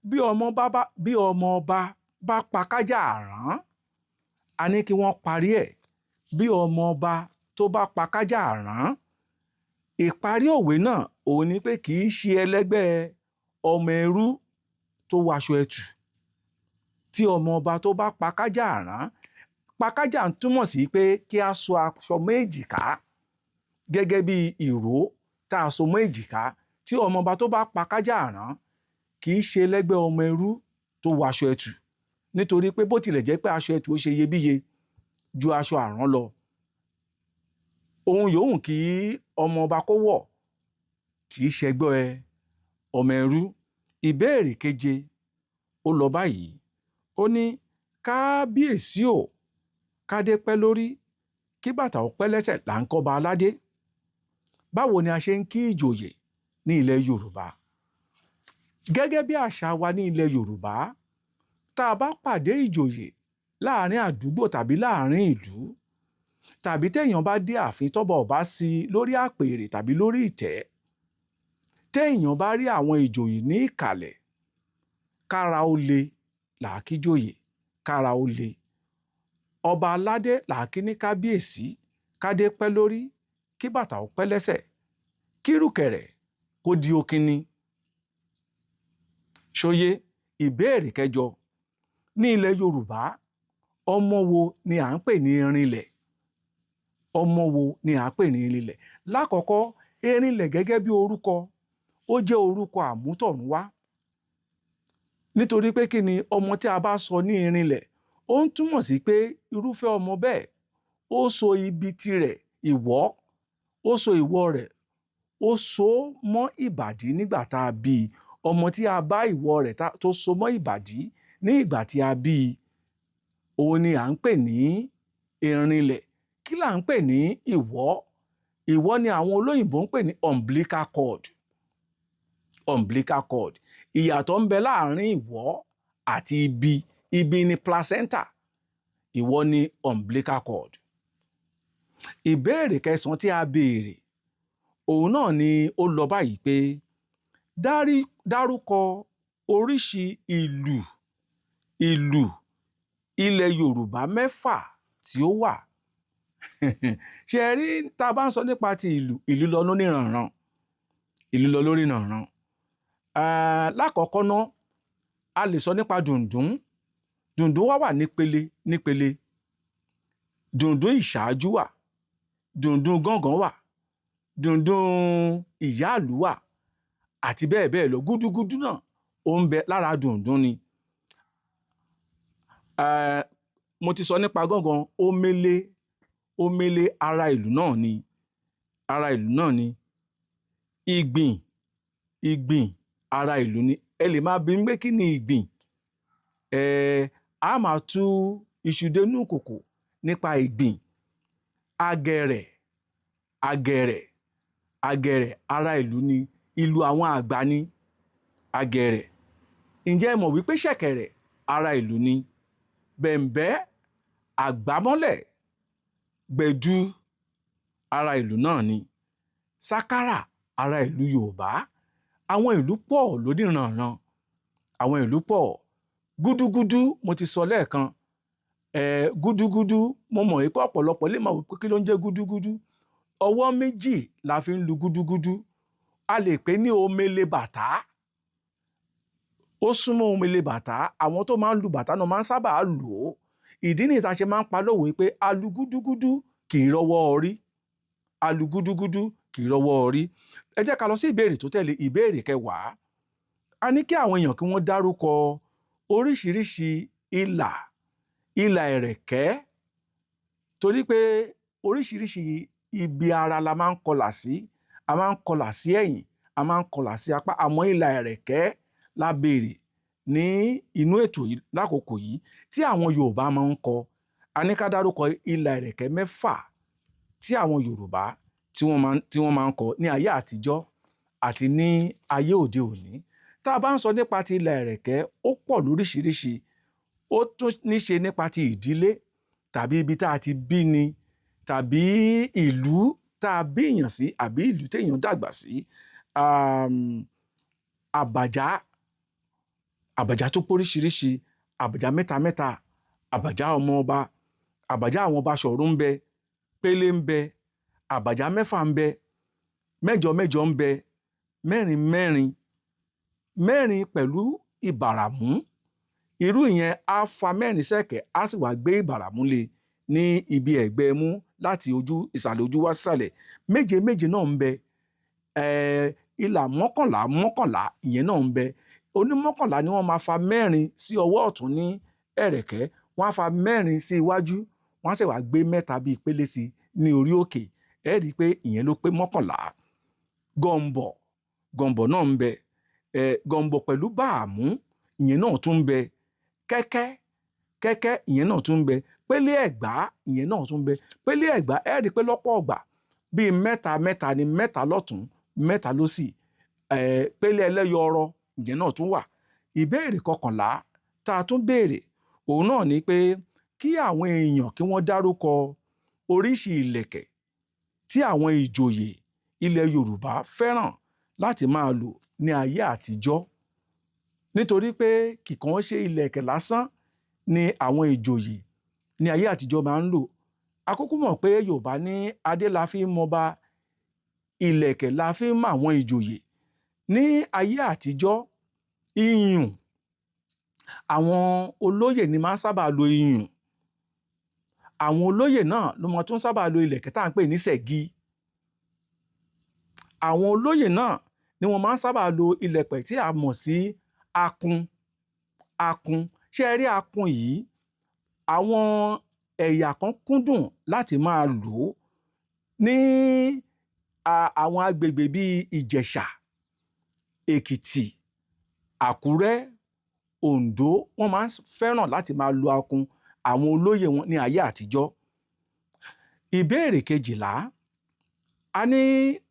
bí ọmọ ọba bá pa kájà àrán, a ní kí wọ́n parí ẹ̀. Bí ọmọ ọba tó bá pa kájà àrán, ìparí òwe náà òun ni pé kì í ṣe ẹlẹ́gbẹ́ ọmọ ẹrú tó waṣọ ẹtù. Tí ọmọ ọba tó bá pa kájà àrán, pa kájà ń túmọ̀ sí pé kí a so aṣọ mọ́ èjìká gẹ́gẹ́ bí ìró tá a so mọ́ èjìká tí ọmọ ọba tó bá pa kájà àrán kì í ṣe lẹ́gbẹ́ ọmọ ẹrú tó wọ aṣọ ẹtù, nítorí pé bó tilẹ̀ jẹ́ pé aṣọ ẹtù ó ṣe iyebíye ju aṣọ àrán lọ, ohun yòówù kí ọmọ ọba kó wọ̀ kì í ṣẹgbẹ́ ọmọ ẹrú. Ìbéèrè keje ó lọ báyìí, ó ní kábíyèsí o, kádé pẹ́ lórí, kí bàtà ó pẹ́ lẹ́sẹ̀ là ń kọ́ba aládé. Báwo ni a ṣe ń kí ìjòyè ní ilẹ̀ Yorùbá? Gẹ́gẹ́ bí àṣà wa ní ilẹ̀ Yorùbá, tá a bá pàdé ìjòyè láàrin àdúgbò tàbí láàrin ìlú, tàbí téèyàn bá dé ààfin tọ́ba ọba sí lórí àpèrè tàbí lórí ìtẹ́, téèyàn bá rí àwọn ìjòyè ní ìkàlẹ̀, kára ó le làá kí jòyè, kára ó le. Ọba aládé làá kí ní kábíyèsí, kádé pẹ́ lórí, kí bàtà ó pẹ́ lẹ́sẹ̀, kí ìrùkẹ̀rẹ̀ kó di okínní. Ṣóyé? Ìbéèrè kẹjọ, ní ilẹ̀ Yorùbá, ọmọ wo ni à ń pè ní erinlẹ̀? Ọmọ wo ni à ń pè ní erinlẹ̀? Lákọ̀ọ́kọ́, erinlẹ̀ gẹ́gẹ́ bí orúkọ, ó jẹ́ orúkọ àmútọ̀runwá. Nítorí pé kí ni ọmọ tí a bá sọ ní erinlẹ̀, ó ń túmọ̀ sí pé irúfẹ́ ọmọ bẹ́ẹ̀ ó so ibi tirẹ̀ ìwọ́, ó so ìwọ́ rẹ̀, ó so mọ́ ìbàdí nígbà tá a bí i. Ọmọ tí a bá ìwọ́ rẹ̀ tó so mọ́ ìbàdí ní ìgbà tí a bí i, òun ni à ń pè ní erinlẹ̀. Kí là ń pè ní ìwọ́? Ìwọ́ ni àwọn olóyìnbó ń pè ní umbilical cord. Umbilical cord. Ìyàtọ̀ ń bẹ láàrin ìwọ́ àti ibi. Ibi ni placenta, ìwọ́ ni umbilical cord. Ìbéèrè kẹsàn-án tí a béèrè, òun náà ni ó lọ báyìí pé dárúkọ oríṣi ìlù ilẹ̀ Yorùbá mẹ́fà tí ó wà. Ṣé ẹ rí, tá a bá ń sọ nípa ti ìlù lọ lóníranran, ìlù lọ lóníranran. Lákọ̀ọ́kọ́ ná, a lè sọ nípa dùndún. Dùndún wà nípele. Dùndún ìṣáájú wà, dùndún gángan wà, dùndún ìyáàlú wà, àti bẹ́ẹ̀ bẹ́ẹ̀ lọ. Gúdúgúdú náà ó ń bẹ lára dùndún ni. Mo ti sọ nípa gángan, omele ara ìlú náà ni. Ara ìlú náà ni. Ìgbìn ara ìlú ni. Ẹ lè máa bi mí pé kí ni ìgbìn? A máa tú iṣu dénú kòkò nípa ìgbìn. Agẹ̀rẹ̀ ara ìlú ni. Ìlú àwọn àgbà ni agẹ̀rẹ̀. Ǹjẹ́ ẹ mọ̀ wípé ṣẹ̀kẹ̀rẹ̀ ara ìlú ni? Bẹ̀m̀bẹ́, àgbámọ́lẹ̀, gbẹ̀du ara ìlú náà ni. Sákárà ara ìlú Yorùbá. Àwọn ìlú pọ̀ lóníranran. Àwọn ìlú pọ̀. Gúdúgúdú mo ti sọ lẹ́ẹ̀kan. Gúdúgúdú mo mọ̀ wípé ọ̀pọ̀lọpọ̀ lè máa wò pé kí ló ń jẹ́ gúdúgúdú. Ọwọ́ méjì la fi ń lu gúdúgúdú. A lè pè ní omele bàtá. Ó súnmọ́ omele bàtá. Àwọn tó máa ń lu bàtá náà máa ń sábà lò ó. Ìdí nìyí tá a ṣe máa ń pa lówe pé alu gúdúgúdú kì í rọ́wọ́ orí. Alu gúdúgúdú kì í rọ́wọ́ orí. Ẹ jẹ́ ká lọ sí ìbéèrè tó tẹ̀lé, ìbéèrè kẹwàá. A ní kí àwọn èèyàn kí wọ́n dárúkọ oríṣiríṣi ìlà ẹ̀rẹ̀kẹ́, torí pé oríṣiríṣi ibi ara la máa ń kọlà sí. A máa ń kọlà sí ẹ̀yìn, a máa ń kọlà sí apá. Àmọ́ ìlà ẹ̀rẹ̀kẹ́ la béèrè ní inú ètò yìí lákòókò yìí tí àwọn Yorùbá máa ń kọ. A ní ká dárúkọ ìlà ẹ̀rẹ̀kẹ́ mẹ́fà tí àwọn Yorùbá tí wọ́n máa ń kọ ní ayé àtijọ́ àti ní ayé òde òní. Tá a bá ń sọ nípa ti ìlà ẹ̀rẹ̀kẹ́, ó pọ̀ lóríṣiríṣi. Ó tún ní ṣe nípa ti ìdílé tàbí ibi tá a ti bí ni, tàbí ìlú tá a bí èèyàn sí, àbí ìlú téèyàn dàgbà sí. Àbàjá tó póríṣiríṣi, àbàjá mẹ́ta, àbàjá ọmọ ọba, àbàjá àwọn ọba ṣọ̀rún ń bẹ, pélé ń bẹ, àbàjá mẹ́fà ń bẹ, mẹ́jọ ń bẹ, mẹ́rin pẹ̀lú ìbàràmú. Irú ìyẹn á fa mẹ́rin sẹ́kẹ̀, á sì wá gbé ìbàràmú lé ní ibi ẹ̀gbẹ́ mú láti ìsàlẹ̀ ojú wá sísàlẹ̀. Méje náà ń bẹ. ìlà mọ́kànlá ìyẹn náà ń bẹ. Onímọ́kànlá ni wọ́n máa fa mẹ́rin sí ọwọ́ ọ̀tún ní ẹ̀rẹ̀kẹ́, wọ́n á fa mẹ́rin sí iwájú, wọ́n á sì wá gbé mẹ́ta bíi ìpele sí ní orí òkè. Ẹ rí i pé ìyẹn ló pé mọ́kànlá. Gọ̀m̀bọ̀ náà ń bẹ. Gọ̀m̀bọ̀ pẹ̀lú báàmú ìyẹn náà tún ń bẹ. Kẹ́kẹ́ ìyẹn náà tún ń bẹ. Pélé ẹ̀gbá ìyẹn náà tún ń bẹ. Pélé ẹ̀gbá ẹ rí i pé lọ́pọ̀ ọgbà bíi mẹ́ta ni, mẹ́ta lọ́tún mẹ́ta lósì. Pélé ẹlẹ́yọọrọ ìyẹn náà tún wà. Ìbéèrè 11 tá a tún béèrè òun náà ni pé kí àwọn èèyàn kí wọ́n dárúkọ oríṣi ìlẹ̀kẹ̀ tí àwọn ìjòyè ilẹ̀ Yorùbá fẹ́ràn láti máa lò ní ayé àtijọ́. Nítorí pé kìkan ṣe ìlẹ̀kẹ̀ lásán ni àwọn ìjòyè ní ayé àtijọ́ máa ń lò. A kúkú mọ̀ pé Yorùbá ní adé la fi ń mọba, ìlẹ̀kẹ̀ la fi ń mọ àwọn ìjòyè. Ní ayé àtijọ́, iyùn, àwọn olóyè ni máa ń sábà lo iyùn. Àwọn olóyè náà ló máa tún sábà lo ìlẹ̀kẹ̀ tá à ń pè ní ṣẹ̀gí. Àwọn olóyè náà ni wọ́n máa ń sábà lo ìlẹ̀kẹ̀ tí a mọ̀ sí akun. Ṣé ẹ rí akun yìí? Àwọn ẹ̀yà kan kúndùn láti máa lò ó ní àwọn agbègbè bíi Ìjẹ̀ṣà, Èkìtì, Àkúrẹ́, Oǹdó. Wọ́n máa ń fẹ́ràn láti máa lo akun, àwọn olóyè wọn ní ayé àtijọ́. Ìbéèrè 12, a ní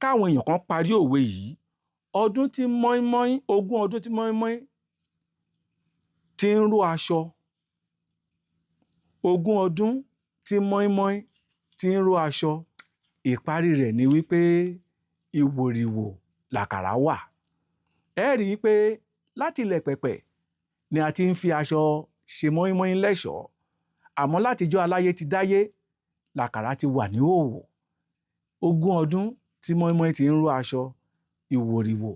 káwọn èèyàn kan parí òwe yìí. Ogún ọdún tí mọ́ínmọ́ín ti ń ró aṣọ. Ogún ọdún tí mọ́ínmọ́ín ti ń ró aṣọ. Ìparí rẹ̀ ni wípé ìwòrìwò làkàrà wà. Ẹ rí i pé láti ilẹ̀ pẹ̀pẹ̀ ni a ti ń fi aṣọ ṣe mọ́ínmọ́ín lẹ́ṣọ̀ọ́. Àmọ́ látijọ́ aláyé ti dáyé làkàrà ti wà ní hòhò. Ogún ọdún tí mọ́ínmọ́ín ti ń ró aṣọ, ìwòrìwò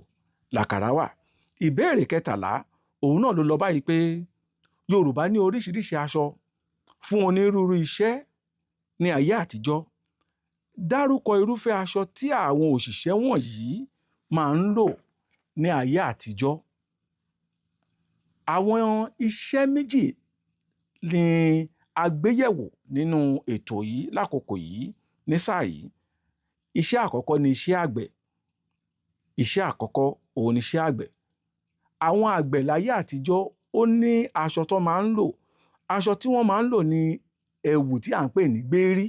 làkàrà wà. Ìbéèrè 13 òun náà ló lọ báyìí pé Yorùbá ní oríṣiríṣi aṣọ fún onírúurú iṣẹ́ ní ayé àtijọ́. Dárúkọ irúfẹ́ aṣọ tí àwọn òṣìṣẹ́ wọ̀nyí máa ń lò ní ayé àtijọ́. Àwọn iṣẹ́ méjì ni a gbé yẹ̀wò nínú ètò yìí lákòókò yìí ní sáà yìí. Iṣẹ́ àkọ́kọ́ ni iṣẹ́ àgbẹ̀. Iṣẹ́ àkọ́kọ́ òun ni iṣẹ́ àgbẹ̀. Àwọn àgbẹ̀ láyé àtijọ́ ó ní aṣọ tó máa ń lò. Aṣọ tí wọ́n máa ń lò ni ẹ̀wù tí à ń pè ní gbérí.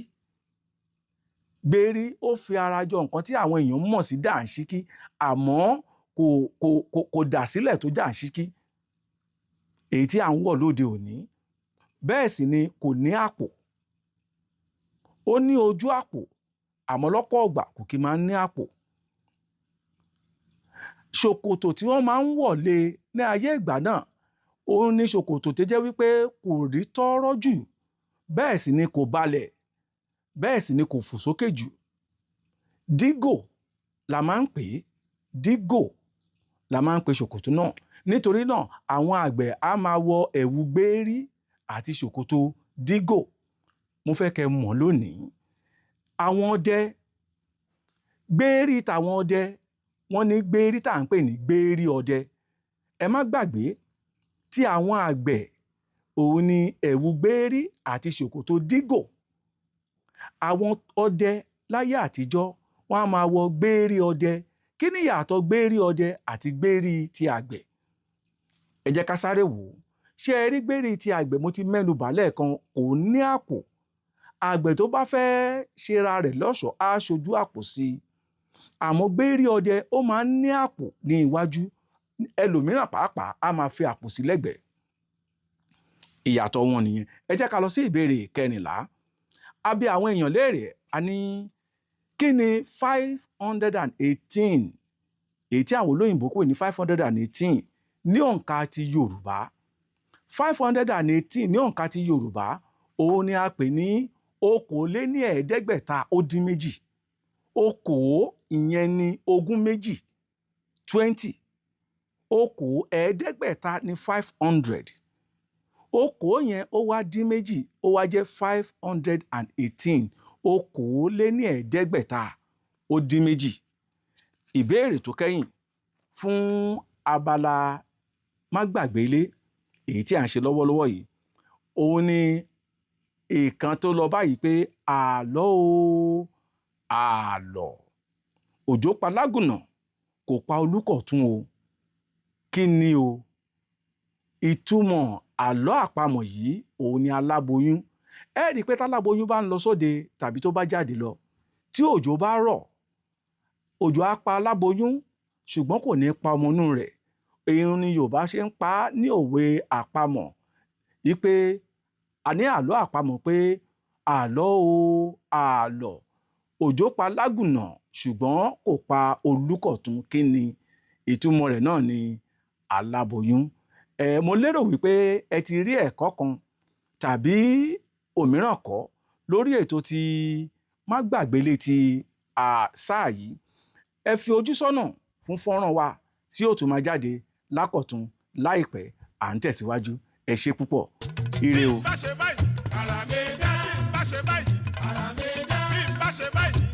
Gbérí ó fi ara jọ nǹkan tí àwọn èèyàn mọ̀ sí dàńṣíkí, àmọ́ kò dà sílẹ̀ tó dàńṣíkí èyí tí à ń wọ̀ lóde òní. Bẹ́ẹ̀ sì ni kò ní àpò. Ó ní ojú àpò, àmọ́ lọ́pọ̀ ọgbà kò kí máa ń ní àpò. Ṣòkòtò tí wọ́n máa ń wọ̀ lé ní ayé ìgbà náà, òun ni ṣòkòtò tó jẹ́ wípé kò rí tọ́rọ́ jù, bẹ́ẹ̀ sì ni kò balẹ̀, bẹ́ẹ̀ sì ni kò fò sókè jù. Dígò la máa ń pè é. Dígò la máa ń pe ṣòkòtò náà. Nítorí náà àwọn àgbẹ̀ á máa wọ ẹ̀wù gbérí àti ṣòkòtò dígò. Mo fẹ́ kẹ́ mọ̀ lónìí. Àwọn ọdẹ, gbérí tàwọn ọdẹ, wọ́n ní gbérí tá à ń pè ní gbérí ọdẹ. Ẹ má gbàgbé tí àwọn àgbẹ̀ òun ni ẹ̀wù gbérí àti ṣòkòtò dígò. Àwọn ọdẹ láyé àtijọ́ wọ́n á máa wọ gbérí ọdẹ. Kí ni ìyàtọ̀ gbérí ọdẹ àti gbérí ti àgbẹ̀? Ẹ jẹ́ ká sáré wò ó. Ṣé ẹ rí gbérí ti àgbẹ̀? Mo ti mẹ́nu bà lẹ́ẹ̀kan, kò ní àpò. Àgbẹ̀ tó bá fẹ́ ṣera rẹ̀ lọ́ṣọ̀ọ́ á ṣojú àpò sí i. Àmọ́ gbérí ọdẹ ó máa ń ní àpò ní iwájú. Ẹlòmíràn pàápàá á máa fi àpò sí lẹ́gbẹ̀ẹ́. Ìyàtọ̀ wọn nìyẹn. Ẹ jẹ́ ká lọ sí ìbéèrè 14. A bi àwọn èèyàn léèrè, a ní kí ni 518 èyí tí àwọn olóyìnbó pè ní 518 ní òǹkà ti Yorùbá. 518 ní òǹkà ti Yorùbá òun ni a pè ní okòóléníẹ̀ẹ́dẹ́gbẹ̀ta-ó-dín-méjì. Okòó ìyẹn ni ogún méjì, 20. Okòóẹ́ẹ́dẹ́gbẹ̀ta ni 500. Okòó yẹn ó wá dín méjì, ó wá jẹ́ 518. Okòóléníẹ̀ẹ́dẹ́gbẹ̀ta-ó-dín-méjì. ìbéèrè tó kẹ́yìn fún abala má gbàgbé ilé èyí tí à ń ṣe lọ́wọ́lọ́wọ́ yìí òun ni ìkan tó lọ báyìí pé àlọ́ o àlọ́ òjò pa lágùnà kò pa olúkọ̀tún o kí ni o ìtumọ̀ àlọ́ àpamọ̀ yìí òun ni aláboyún ẹ rí i pé táláboyún bá ń lọ sóde tàbí tó bá jáde lọ tí òjò bá rọ̀ òjò á pa aláboyún ṣùgbọ́n kò ní pa ọmọ inú rẹ̀ èyí ni Yorùbá ṣe ń pa á ní òwe àpamọ̀ yìí pé a ní àlọ́ àpamọ̀ pé àlọ́ o àlọ́ òjò pa lágùnà ṣùgbọ́n kò pa olúkọ̀tún kí ni ìtumọ̀ rẹ̀ náà ni aláboyún. Mo lérò wípé ẹ ti rí ẹ̀kọ́ kan tàbí òmíràn kọ́ lórí ètò tí má gbàgbé létí sáà yìí. Ẹ fi ojú sọ́nà fún fọ́nrán wa tí yóò tún máa jáde lákọ̀tún láìpẹ́. À ń tẹ̀síwájú. Ẹ ṣé púpọ̀. Ire o. Bá ṣe báyìí, ara mi dá. Bá ṣe báyìí, ara mi dá. Bí bá ṣe báyìí.